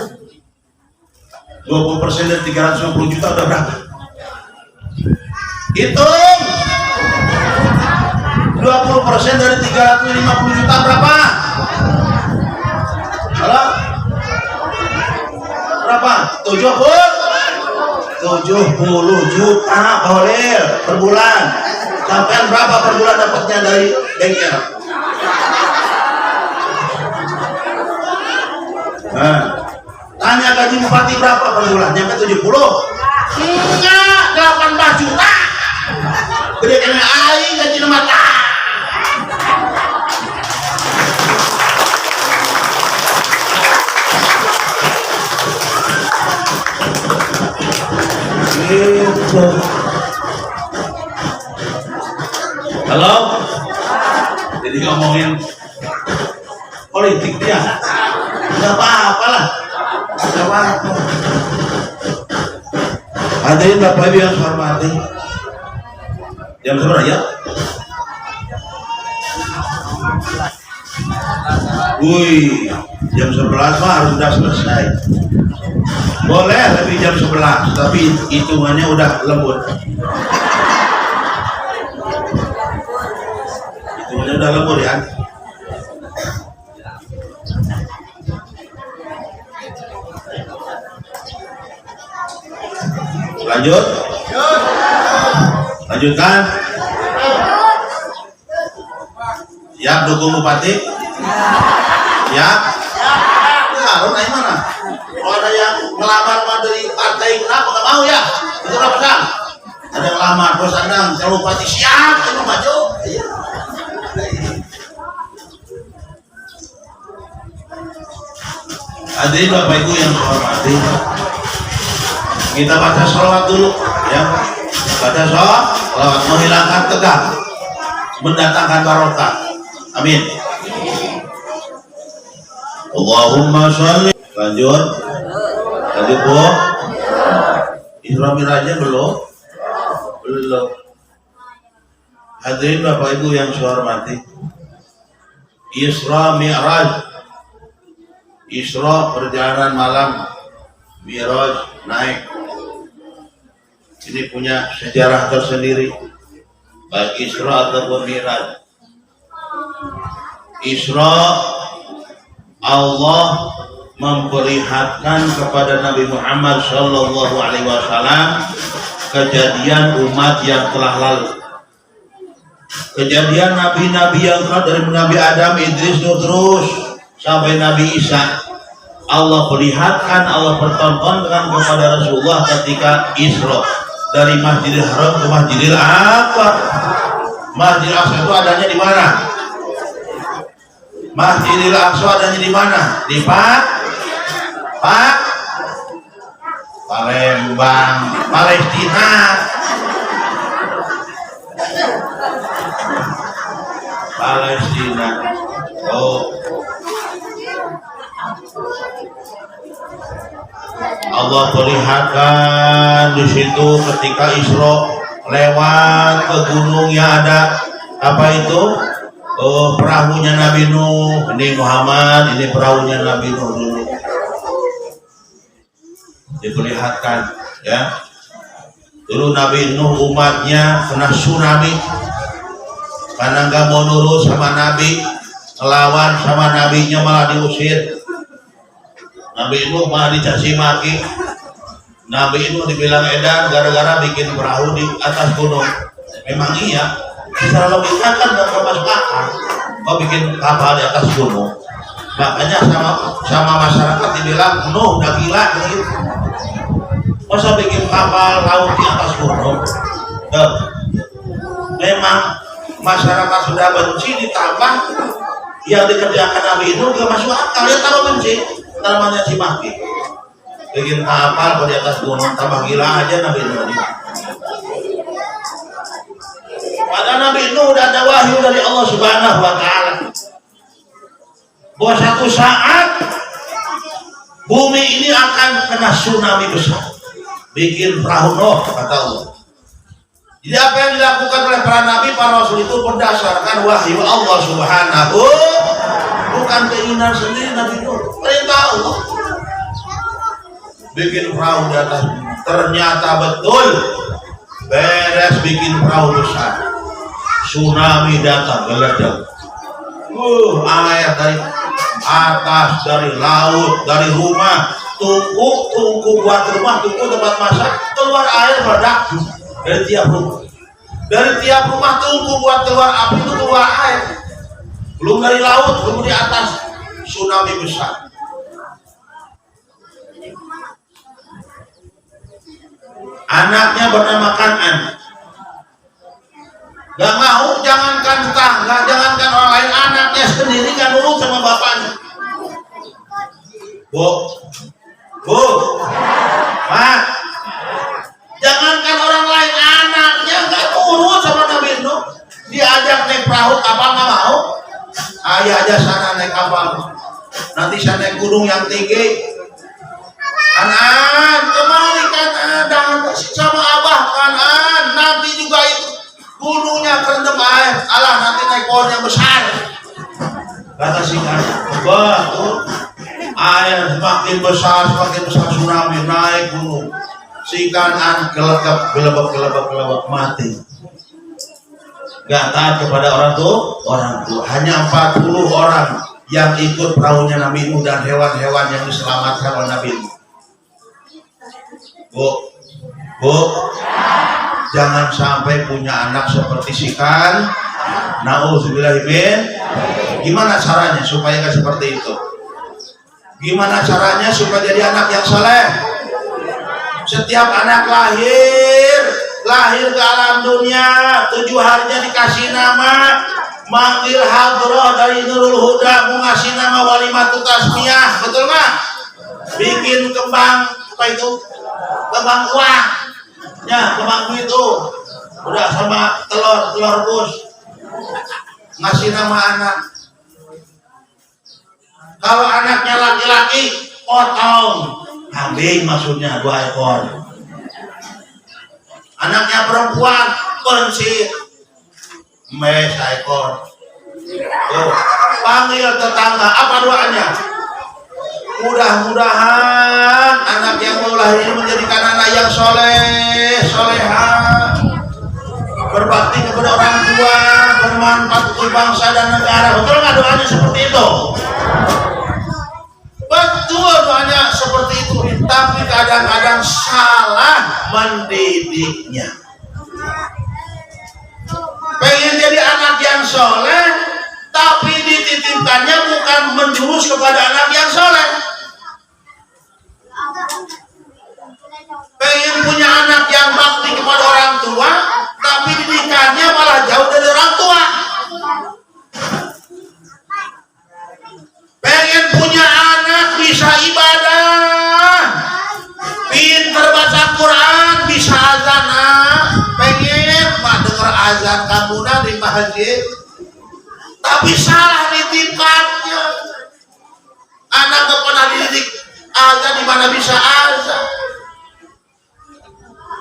20% dari 350 juta udah berapa? Hitung. 20% dari 350 juta berapa? Halo? Berapa? 70 juta boleh per bulan. Sampai berapa per bulan dapatnya dari bengkel? Nah, tanya gaji bupati berapa per bulan? Nyampe 70? Enggak, 18 juta. Gede kena aing gaji mata. Gitu. Halo? Jadi ngomongin politik dia. Enggak apa-apa lah. Enggak apa-apa. Hadirin Bapak Ibu yang saya hormati. Jam berapa ya? Wih, jam 11 mah harus sudah selesai. Boleh lebih jam 11, tapi hitungannya udah lembut. Hitungannya udah lembut ya. Lanjut. Lanjutkan. Siap dukung bupati? Siap? Harus naik mana? Kalau ada yang ngelamar dari partai kenapa nggak mau ya? Itu apa sang? Ada yang ngelamar, bos Andang, calon bupati siap, itu maju. Hadirin Bapak Ibu yang saya hormati, kita baca sholawat dulu, ya. Baca sholawat menghilangkan tegang, mendatangkan barokah. Amin. Allahumma sholli. Lanjut Bu. Isra Mi'rajnya belum. Hadirin Bapak Ibu yang saya hormati, Isra Mi'raj. Isra perjalanan malam, Mi'raj naik. Ini punya sejarah tersendiri, baik Isra ataupun Mi'raj. Isra, Allah memperlihatkan kepada Nabi Muhammad Shallallahu Alaihi Wasallam kejadian umat yang telah lalu, kejadian nabi-nabi yang telah dari Nabi Adam, Idris, Nuh, terus sampai Nabi Isa. Allah perlihatkan, Allah pertontonkan kepada Rasulullah ketika Isra dari Masjidil Haram ke Masjidil Aqsa. Masjidil Aqsa itu adanya di mana? Masjidil Aqsa adanya di mana? Di Palembang, Palestina. Palestina. Oh. Allah perlihatkan di situ ketika Isra lewat ke gunung yang ada apa itu? Oh, perahunya Nabi Nuh. Ini Muhammad, ini perahunya Nabi Nuh dulu. Diperlihatkan, ya. Dulu Nabi Nuh umatnya kena tsunami karena nggak mau nurut sama Nabi, ngelawan sama Nabinya malah diusir. Nabi Nuh malah dicaci maki. Nabi Nuh dibilang edan gara-gara bikin perahu di atas gunung. Memang iya, secara logika kan nggak masuk akal. Mau bikin kapal di atas gunung. Makanya sama masyarakat dibilang Nuh udah gila gitu. Masa bikin kapal laut di atas gunung? Memang masyarakat sudah benci, ditambah yang dikerjakan Nabi Nuh gak masuk akal. Ya taruh benci, namanya cimaki. Bikin kapal di atas gunung, tambah gila aja Nabi Nuh. Padahal Nabi Nuh udah ada wahyu dari Allah Subhanahu wa Ta'ala bahwa satu saat bumi ini akan kena tsunami besar, bikin perahu Nuh, kata Allah. Jadi apa yang dilakukan oleh para nabi, para rasul itu berdasarkan wahyu Allah Subhanahu, bukan keinginan sendiri Nabi Nuh, perintah Allah. Bikin perahu di atas, ternyata betul beres bikin perahu besar, tsunami datang meledak. Air dari atas, dari laut, dari rumah, tungku buat rumah, tungku tempat masak, keluar air meledak dari tiap rumah. Dari tiap rumah tungku buat keluar api itu keluar air. Belum dari laut, belum di atas, tsunami besar. Anaknya bernama Kan'an. Gak mau, jangankan tetangga, jangankan orang lain, anaknya sendiri gak nurut sama bapaknya. Bu, Mak, jangankan orang lain, anaknya gak nurut sama Nabi Nuh. Diajak naik perahu kapal gak mau. Ayah aja sana naik kapal, nanti saya naik gunung yang tinggi. Kan'an, kemari Kan'an, jangan sama abah Kan'an, nanti juga itu gunungnya kerendam air, alah nanti naik pohon yang besar. Kata si Kan'an, betul, air semakin besar tsunami naik gunung. Si Kan'an gelebak mati. Gak taat kepada orang tua. Hanya 40 orang yang ikut perahunya Nabi Nuh dan hewan-hewan yang diselamatkan oleh Nabi Nuh. Bu, Bu, jangan sampai punya anak seperti si kan. Nauzubillahimin. Gimana caranya supaya nggak seperti itu? Gimana caranya supaya jadi anak yang soleh? Setiap anak lahir ke alam dunia, 7 harinya dikasih nama, manggil hadroh dari Nurul Huda, mau ngasih nama Walimatut Tasmiyah, betul nggak? Bikin kembang apa itu? Kembang uang, ya kembang itu, udah sama telur rebus, ngasih nama anak. Kalau anaknya laki-laki, potong. Kambing maksudnya 2 ekor. Anaknya perempuan pensil 1 ekor. Tuh, panggil tetangga, apa doanya? Mudah-mudahan anak yang mau lahir ini menjadikan anak yang soleha, berbakti kepada orang tua, bermanfaat untuk bangsa dan negara. Betul nggak doanya seperti itu? Betul doanya seperti itu, tapi kadang-kadang salah mendidiknya. Pengen jadi anak yang soleh, tapi dititipkannya bukan menjurus kepada anak yang soleh. Pengen punya anak yang bakti kepada orang tua, tapi didikannya malah jauh dari orang tua. Pengen punya anak bisa ibadah, pinter baca Quran, bisa azan. Pengen dengar azan kamu di masjid, tapi salah nitipkannya. Anak gak pernah dididik azan, di mana bisa azan.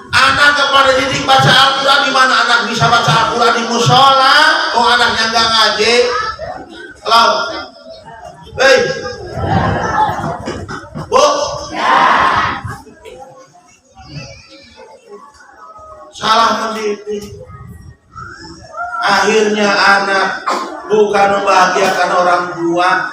Anak gak pernah dididik baca Al-Quran, di mana anak bisa baca Al-Quran di musola. Oh, anaknya gak ngaji. Halo. Hei, Bu, salah mendidik. Akhirnya anak bukan membahagiakan orang tua,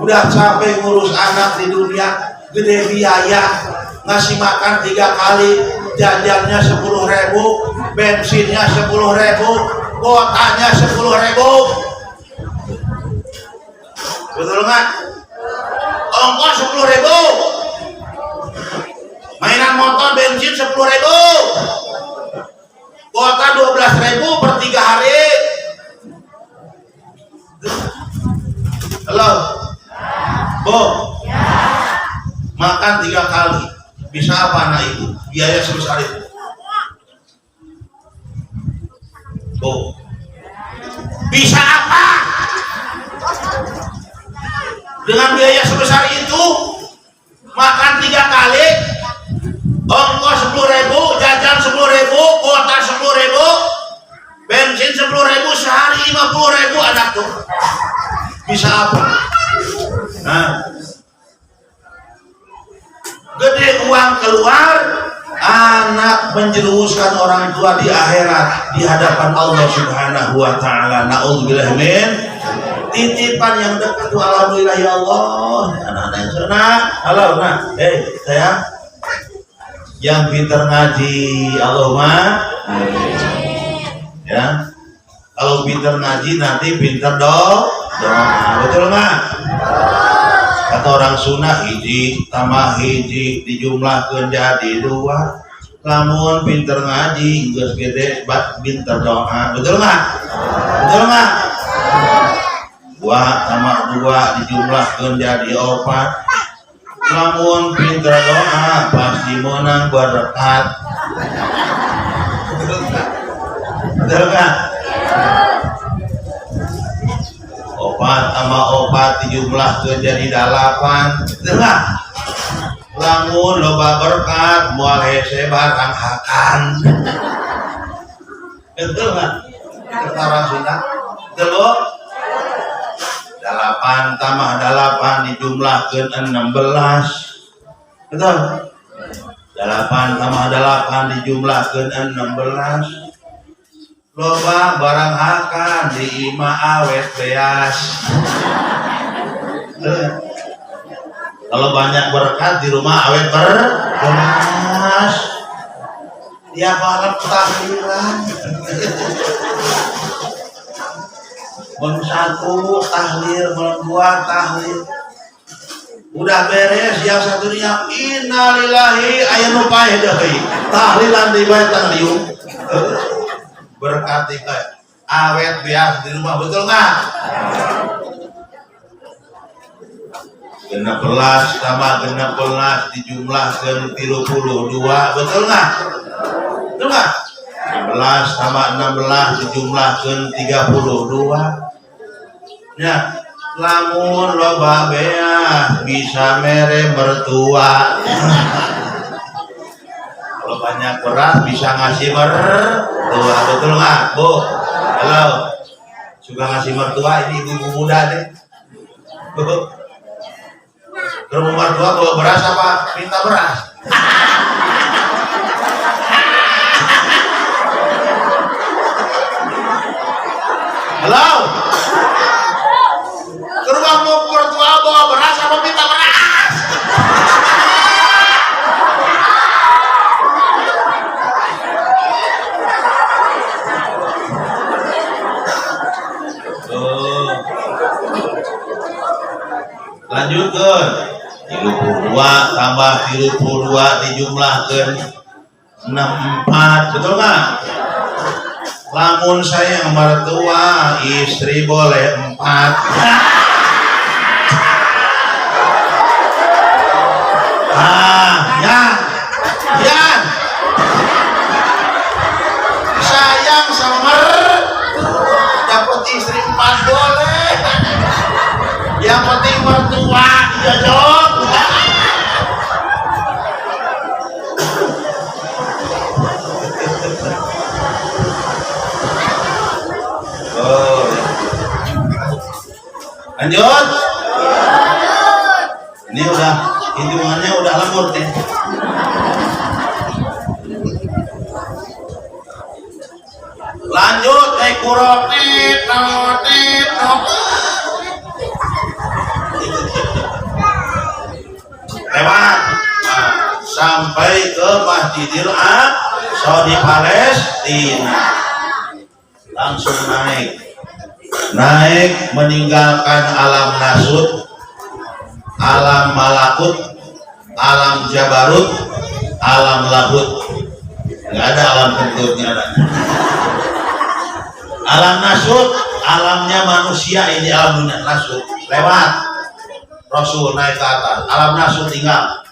udah capek ngurus anak di dunia, gede biaya, ngasih makan 3 kali, jajannya 10.000, bensinnya 10.000, kuotanya 10.000. Betul nggak? Ongkos 10.000, mainan motor bensin 10.000, kuota 12.000 per 3 hari. Halo, Bu, makan 3 kali, bisa apa anak ibu? Biaya sebesar itu, Bu, bisa apa? Dengan biaya sebesar itu, makan 3 kali, ongkos 10.000, jajan 10.000, kuota 10.000, bensin 10.000, sehari 50.000 anak tuh. Bisa apa? Nah, gede uang keluar, anak menjerumuskan orang tua di akhirat di hadapan Allah Subhanahu wa taala. Nauzubillah min. Titipan yang dekat tuh, alhamdulillah ya Allah. Anak-anak yang sana, halo, nah, sayang, yang pintar ngaji, Allahumma, ya, kalau pintar ngaji nanti pintar doa, betul nggak? Kata orang sunnah, hiji tambah hiji dijumlahkeun jadi 2. Lamun pintar ngaji, geus gede, pintar doa, betul nggak? Betul nggak? 2 tambah 2 dijumlahkeun jadi 4. Lamun pinter doa pasti menang berkat. Betul kan? 4 tambah 4 dijumlahkeun jadi 8. Betul kan? Lamun loba berkat moal hese barang hakan. Betul kan? Kata orang Sunda. Betul, Bu? 8 tambah 8 dijumlahkeun 16. Betul? 8 tambah 8 dijumlahkeun 16. Loba barang hakan di imah awet beas. Kalau banyak berkat di rumah awet beras. tiap malam tahlilan. Malam 1 tahlil, malam 2 tahlil. Udah beres yang satunya innalillahi aya nu paeh deui. Tahlilan di bae tang liung. Berkati ka awet beas di rumah, betul enggak? 16 tambah 16 dijumlahkeun 32, betul enggak? Betul enggak? 16 tambah 16 dijumlahkeun 32. Ya, lamun loba beas bisa mere mertua. Kalau banyak beras bisa ngasih mertua, betul nggak, Bu? Halo, suka ngasih mertua, ini ibu muda deh. Kalau mertua bawa beras apa minta beras? Halo, ke rumah mau mertua bawa beras apa minta beras? Lanjutkan 32 tambah 32 dijumlahkan 64, betul nggak? Lamun saya mertua istri boleh 4. Ya sayang sama mertua dapat istri 4 boleh, yang penting mertua dijajok. Lanjut. Ini udah hitungannya udah lembur nih. Lanjut kurokit lewat sampai ke Masjidil Aqsa di Palestina. Langsung naik meninggalkan alam nasut, alam malakut, alam jabarut, alam lahut. Nggak ada alam kentutnya. Alam nasut, alamnya manusia, ini alam dunia nasut. Lewat Rasul naik ke atas, alam nasut tinggal.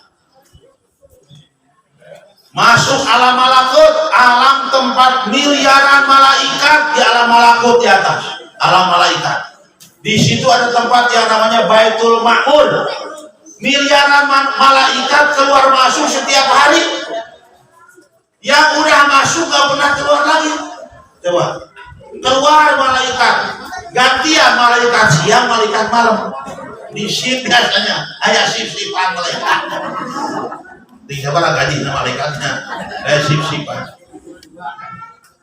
Masuk alam malakut, alam tempat miliaran malaikat di alam malakut di atas. Alam malaikat. Di situ ada tempat yang namanya Baitul Ma'mur. Miliaran malaikat keluar masuk setiap hari. Yang udah masuk gak pernah keluar lagi. Coba. Keluar malaikat. Gantian malaikat siang, malaikat malam. Di shift biasanya. Ayah shift-shiftan malaikat. Di siapa gajinya malaikatnya? Shift-shiftan.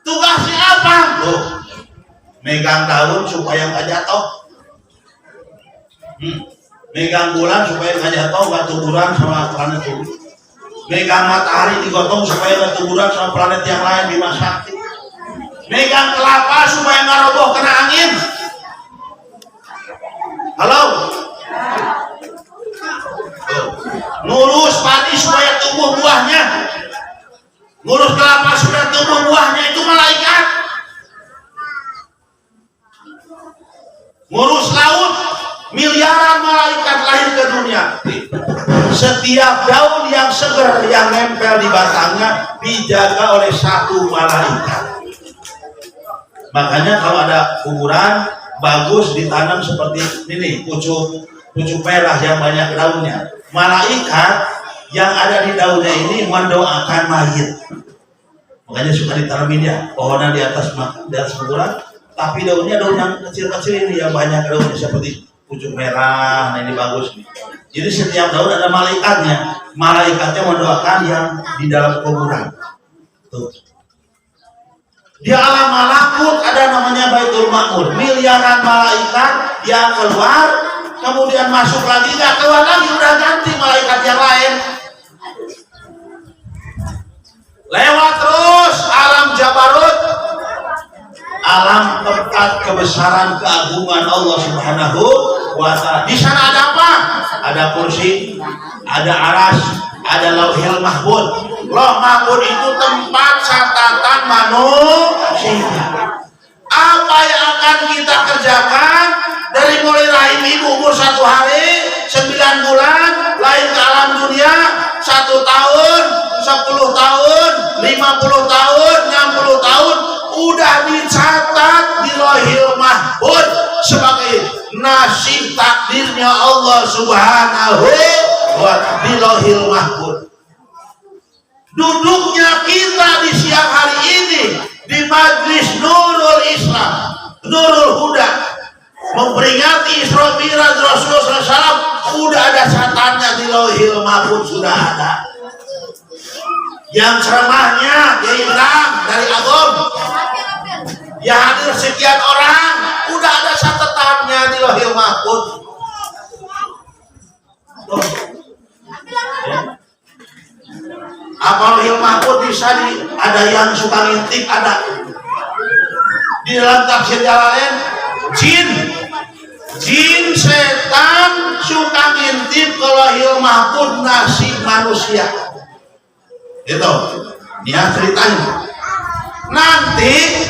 Tugasnya apa? Tuh. Megang daun supaya nggak jatuh, megang bulan supaya nggak jatuh, nggak tuburan sama planet bumi, megang matahari digotong supaya nggak tuburan sama planet yang lain Bima Sakti, megang kelapa supaya nggak roboh kena angin. Halo, ngurus padi supaya tumbuh buahnya, ngurus kelapa supaya tumbuh buahnya, itu malaikat. Ngurus laut, miliaran malaikat lahir ke dunia. Setiap daun yang segar yang nempel di batangnya dijaga oleh satu malaikat. Makanya kalau ada kuburan bagus ditanam seperti ini, pucuk merah yang banyak daunnya. Malaikat yang ada di daunnya ini mendoakan mayit. Makanya suka ditanamin ya, pohonnya di atas kuburan. Tapi daunnya daun yang kecil-kecil ini yang banyak daunnya seperti pucuk merah. Nah ini bagus nih. Jadi setiap daun ada malaikatnya. Malaikatnya mendoakan yang di dalam kuburan. Tuh. Di alam malakut ada namanya Baitul Ma'mur. Miliaran malaikat yang keluar, kemudian masuk lagi, nggak keluar lagi, udah ganti malaikat yang lain. Lewat terus. Jabarut, alam tempat kebesaran keagungan Allah Subhanahu wa Ta'ala. Di sana ada apa? Ada kursi, ada aras, ada lauhil mahfud. Lauh mahfud itu tempat catatan manusia. Apa yang akan kita kerjakan dari mulai rahim ibu umur 1 hari, 9 bulan, lahir ke alam dunia, 1 tahun, 10 tahun, 50 tahun, 60 tahun, udah dicatat di lauhil mahfud sebagai nasib takdirnya Allah Subhanahu wa Ta'ala di lauhil mahfud. Duduknya kita di siang hari ini di majlis Nurul Islam, Nurul Huda, memperingati Isra Mi'raj Rasulullah SAW, udah ada catatannya di lauhil mahfud, sudah ada. Yang ceramahnya ya hilang dari Agom, ya hadir sekian orang, udah ada catatannya di lauhil mahfud. Apa lauhil mahfud bisa ada yang suka ngintip, ada di dalam tafsir Jalalain, jin setan suka ngintip ke lauhil mahfud nasib manusia. Itu dia ceritanya. Nanti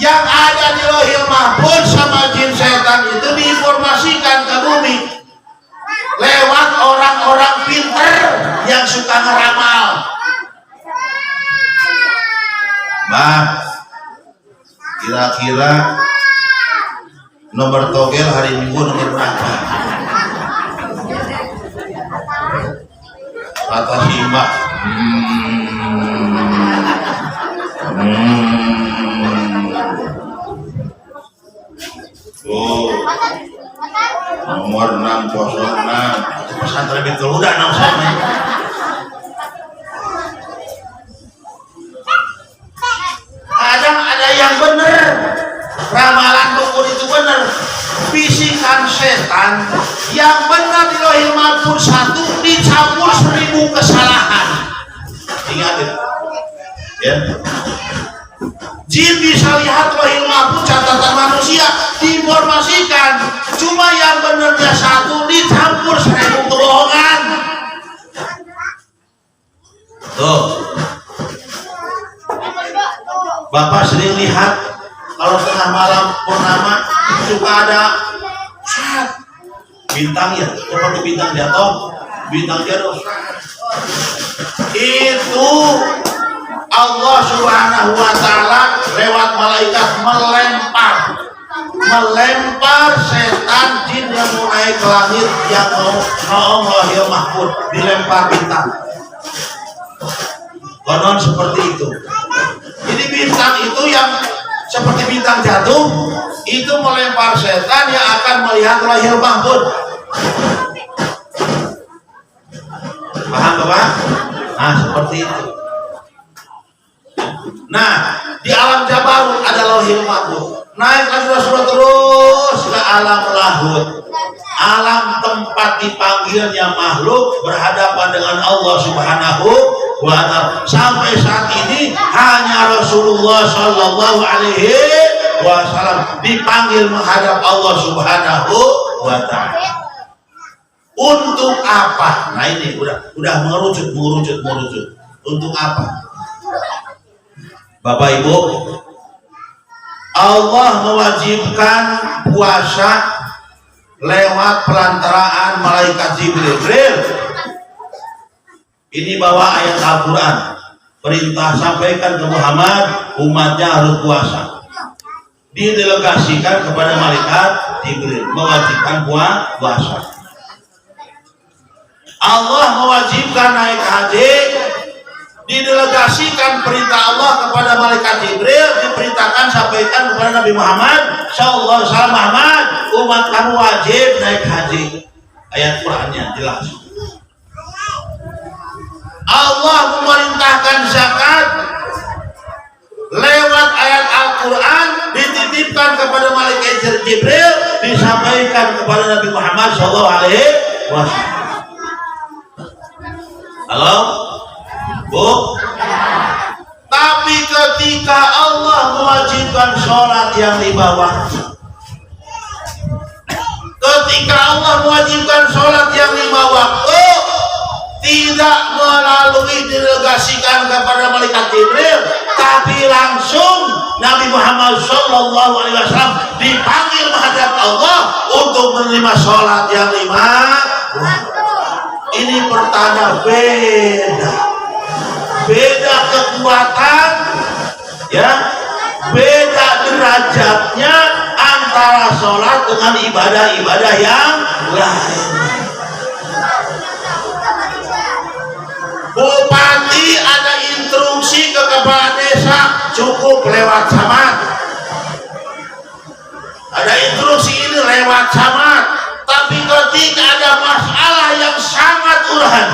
yang ada di lauhil mahfud sama jin setan itu diinformasikan ke bumi lewat orang-orang pinter yang suka ngeramal. Mbak, kira-kira nomor togel hari Minggu nomor berapa? Kata si Mbak, oh, nomor 606. Pesantren itu udah 6 ada yang bener, ramalan dukun itu bener, bisikan setan yang benar di lauhil mahfud 1 dicampur 1000 kesalahan. Ingat ya, jin bisa lihat lauhil mahfud catatan manusia, diinformasikan, cuma yang benernya 1 dicampur 1000 kebohongan. Tuh, Bapak sering lihat kalau tengah malam purnama suka ada bintang ya, seperti bintang jatuh, bintang jatuh. Itu Allah Subhanahu wa Ta'ala lewat malaikat melempar setan jin yang mau naik ke langit, yang mau lauhil mahfud, dilempar bintang. Konon seperti itu. Jadi bintang itu yang seperti bintang jatuh itu melempar setan yang akan melihat lauhil mahfud. Paham Bapak? Nah seperti itu. Nah di alam Jabarut ada lauhil mahfud. Naik lagi Rasulullah terus ke alam lahut, alam tempat dipanggilnya makhluk berhadapan dengan Allah Subhanahu wa Ta'ala. Sampai saat ini hanya Rasulullah Sallallahu Alaihi Wasallam dipanggil menghadap Allah Subhanahu wa Ta'ala. Untuk apa? Nah ini udah mengerucut. Untuk apa? Bapak Ibu, Allah mewajibkan puasa lewat pelantaraan malaikat Jibril. Ini bawa ayat Al-Quran, perintah sampaikan ke Muhammad, umatnya harus puasa. Didelegasikan kepada malaikat Jibril, mewajibkan puasa. Allah mewajibkan naik haji, didelegasikan perintah Allah kepada malaikat Jibril, diperintahkan sampaikan kepada Nabi Muhammad Sallallahu Alaihi Wasallam, Muhammad, umat kamu wajib naik haji. Ayat Qurannya jelas. Allah memerintahkan zakat lewat ayat Al-Quran, dititipkan kepada malaikat Jibril, disampaikan kepada Nabi Muhammad Sallallahu Alaihi Wasallam. Halo, Bu? Tapi Tapi ketika Allah mewajibkan sholat yang 5 waktu, ketika Allah mewajibkan sholat yang 5 waktu, tidak melalui delegasikan kepada malaikat Jibril, tapi langsung Nabi Muhammad SAW dipanggil menghadap Allah untuk menerima sholat yang 5 waktu. Ini pertanda beda kekuatan, ya, beda derajatnya antara sholat dengan ibadah-ibadah yang lain. Bupati ada instruksi ke kepala desa, cukup lewat camat. Ada instruksi ini lewat camat. Tapi ketika ada masalah yang sangat urgen,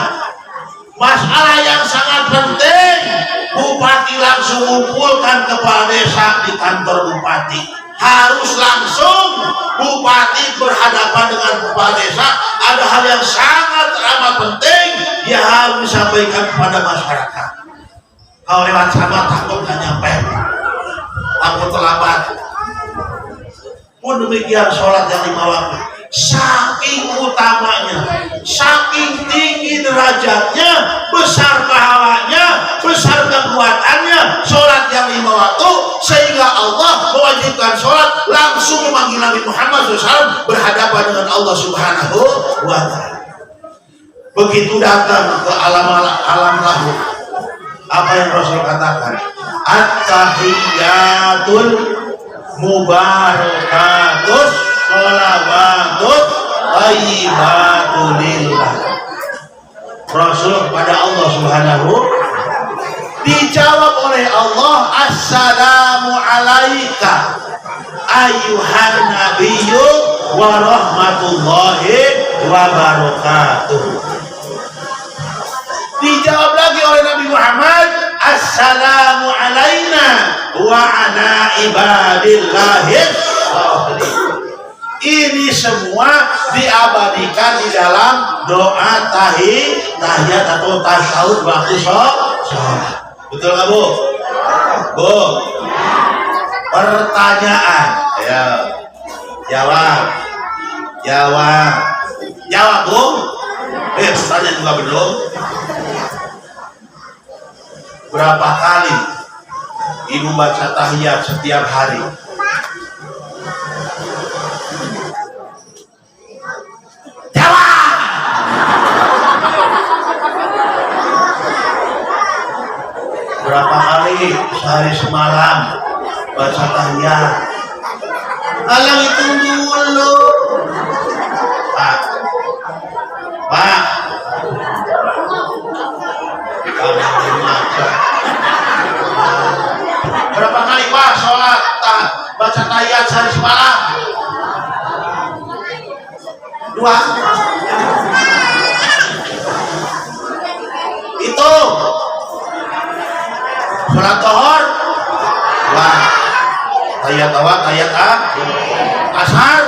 masalah yang sangat penting, bupati langsung mengumpulkan kepala desa di kantor bupati. Harus langsung bupati berhadapan dengan kepala desa. Ada hal yang sangat amat penting, dia harus disampaikan kepada masyarakat. Kalau lewat camat takut gak nyampe, takut terlambat. Pun demikian sholat yang 5 waktu, saking utamanya, saking tinggi derajatnya, besar pahalanya, besar kekuatannya sholat yang 5 waktu, sehingga Allah mewajibkan sholat, langsung memanggil Nabi Muhammad SAW berhadapan dengan Allah Subhanahu wa Ta'ala. Begitu datang ke alam lahir, apa yang Rasul katakan? At-tahiyyatul mubarakatus sholawatut thayyibatulillah. Rasul pada Allah Subhanahu, dijawab oleh Allah, assalamu alaika ayyuhan nabiyyu wa rahmatullahi wa barakatuh. Dijawab lagi oleh Nabi Muhammad, assalamu alaina wa ala ibadillahis sholihin. Ini semua diabadikan di dalam doa tahiyat atau tasyahud waktu sholat. Betul nggak Bu? Bu, pertanyaan, ya, jawab Bu. Tanya juga belum. Berapa kali ibu baca tahiyat setiap hari? Jawab. Berapa kali sehari semalam baca tahiyat? Alang itu dulu. Pak. Berapa kali Pak sholat baca tahiyat sehari semalam? 2. Itu sholat zuhur 2, tahiyat awal, tahiyat asar,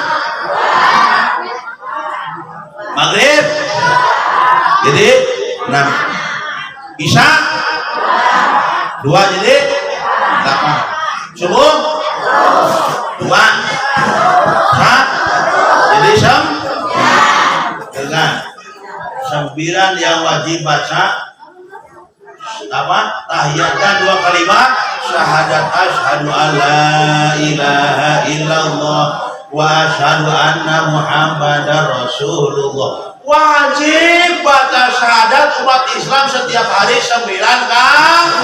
maghrib jadi 6, isya 2 jadi 8, subuh 2, saat jadi 9 yang wajib baca apa? Tahiyat dan 2 kalimat syahadat asyhadu alla ilaha illallah wa asyhadu anna muhammadar rasulullah. Wajib baca syahadat umat Islam setiap hari 9 kali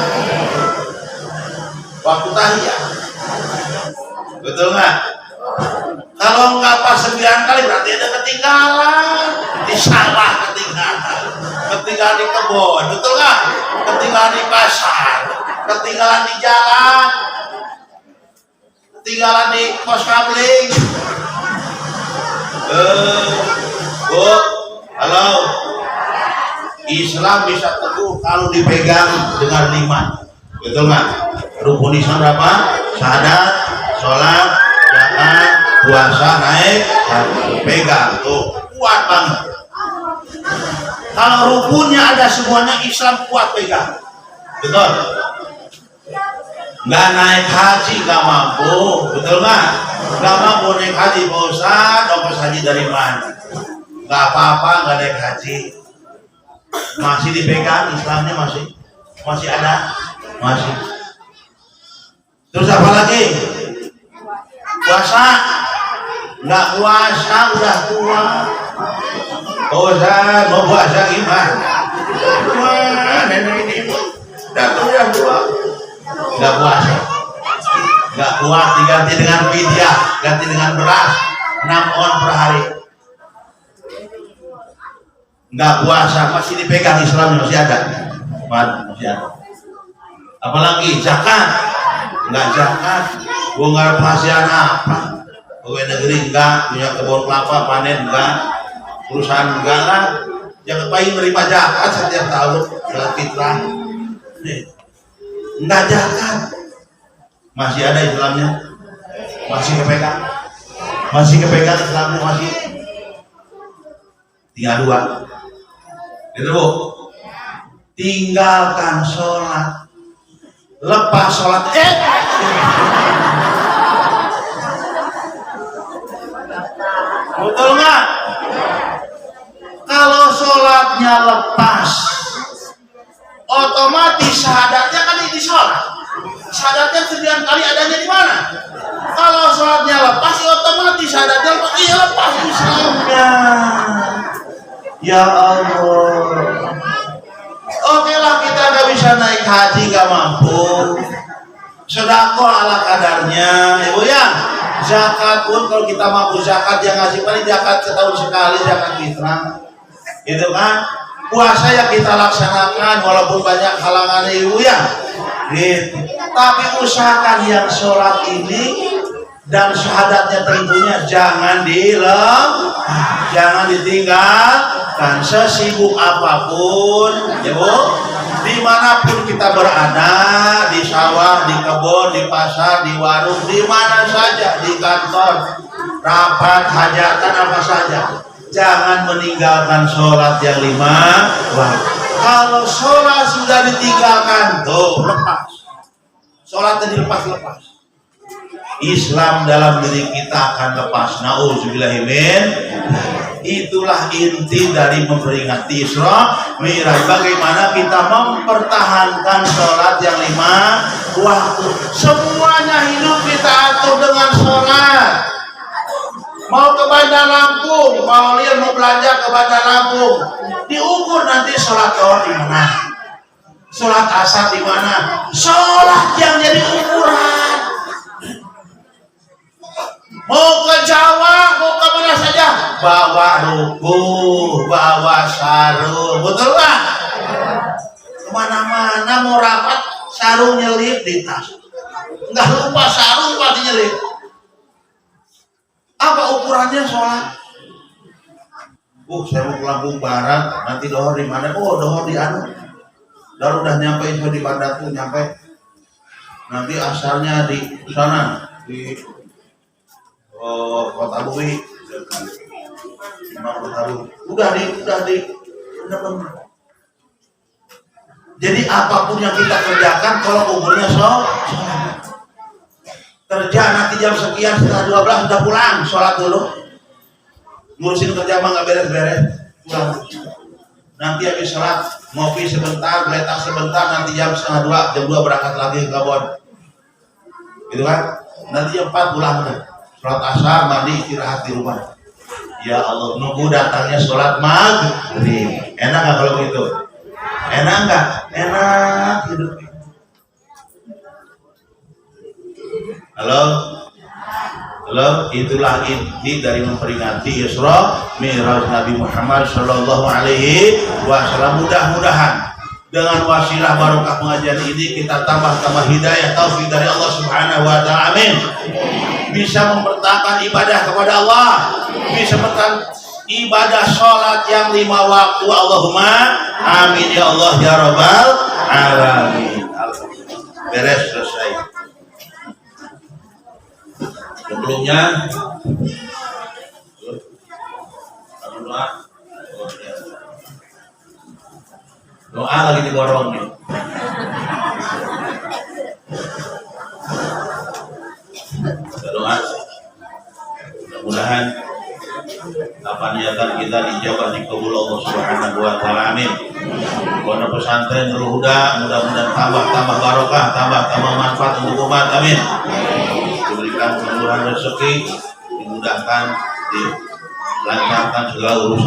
waktu tahiyat. Betul nggak? Kalau nggak pas 9 kali berarti ada ketinggalan di sawah, ketinggalan di kebun, betul nggak? Ketinggalan di pasar, ketinggalan di jalan, ketinggalan di pos kabling. Bu, halo. Islam bisa teguh kalau dipegang dengan 5, betul nggak? Rukun Islam berapa? Syahadat, sholat, zakat, puasa, naik, pegang tuh kuat banget. Kalau rukunnya ada semuanya, Islam kuat pegang, betul. nggak naik haji nggak mampu, betul nggak? Nggak mampu naik haji, Pak Ustadz, ongkos haji dari mana? Nggak apa-apa, nggak naik haji, masih dipegang Islamnya, masih ada, masih. Terus apa lagi? Puasa, nggak puasa udah tua. Pak Ustadz mau puasa gimana? Wah, nenek ini datang yang tua. Nggak puasa, nggak kuat, diganti dengan fidyah, ganti dengan beras 6 on per hari. Nggak puasa, masih dipegang Islamnya, masih ada, masih ada. Apalagi zakat, nggak zakat, gua nggak penghasilan apa, pegawai negeri enggak, punya kebun kelapa panen enggak, perusahaan enggak lah, jangan paling menerima zakat setiap tahun, zakat fitrah. Enggak zakat, masih ada Islamnya, masih kepegang Islamnya, masih. Tinggal 2, gitu Bu, tinggalkan sholat, lepas sholat, betul nggak? Kalau sholatnya lepas, otomatis syahadatnya kan di sholat. Syahadatnya 9 kali adanya di mana? Kalau sholatnya lepas, otomatis syahadatnya lepas. Iya, lepas Islamnya. Ya Allah. Oke lah, kita nggak bisa naik haji, nggak mampu. Sedekah ala kadarnya, ibu ya. Zakat pun kalau kita mampu zakat, yang ngasih paling zakat setahun sekali, zakat fitrah, gitu kan? Puasa yang kita laksanakan walaupun banyak halangan ibu ya, gitu. Tapi usahakan yang sholat ini dan syahadatnya tentunya jangan ditinggalkan sesibuk apapun, ya Bu. Dimanapun kita berada, di sawah, di kebun, di pasar, di warung, di mana saja, di kantor, rapat, hajatan apa saja. Jangan meninggalkan sholat yang 5 waktu. Kalau sholat sudah ditinggalkan, tuh lepas. Sholatnya dilepas. Islam dalam diri kita akan lepas. Nauzubillahimin. Itulah inti dari memperingati Isra Mi'raj. Bagaimana kita mempertahankan sholat yang 5 waktu. Semuanya hidup kita atur dengan sholat. Mau ke Bandar Lampung, mau lihat mau belanja ke Bandar Lampung, diukur nanti sholat zuhur di mana, sholat asar di mana, sholat yang jadi ukuran. Mau ke Jawa, mau ke mana saja, bawa ruku, bawa sarung, betul nggak? Kemana-mana mau rapat, sarung nyelip di tas, nggak lupa sarung pasti nyelip. Apa ukurannya sholat? Saya mau ke Lampung Barat, nanti dohor di mana? Dohor di anu. Dan udah nyampe di Bandar tuh nyampe. Nanti asalnya di sana di Kota Bui. Udah di. Jadi apapun yang kita kerjakan kalau umurnya sholat. Kerja nanti jam sekian, setengah 12 sudah pulang, sholat dulu. Ngurusin kerja mah nggak beres-beres, pulang. Nanti habis sholat, ngopi sebentar, geletak sebentar, nanti jam setengah 2, jam 2 berangkat lagi ke kebun. Gitu kan? Nanti jam 4 pulang udah. Sholat asar, mandi, istirahat di rumah. Ya Allah, nunggu datangnya sholat maghrib. Enak nggak kalau begitu? Enak nggak? Enak hidup. Halo, itulah inti dari memperingati Isra Mi'raj Nabi Muhammad Sallallahu Alaihi Wasallam. Mudah-mudahan dengan wasilah barokah pengajian ini kita tambah hidayah taufik dari Allah Subhanahu Wa Taala. Amin. Bisa mempertahankan ibadah kepada Allah, bisa mempertahankan ibadah sholat yang 5 waktu. Allahumma amin ya Allah ya Rabbal Alamin. Beres, selesai. Sebelumnya doa lagi diborong nih. Kita doa mudah-mudahan apa niatan kita dijabah dikabul Allah Subhanahu wa taala. Amin. Pondok pesantren Nurul Huda mudah-mudahan tambah barokah, tambah manfaat untuk umat. Amin. Diberikan kemudahan rezeki, dimudahkan, dilancarkan segala urusan.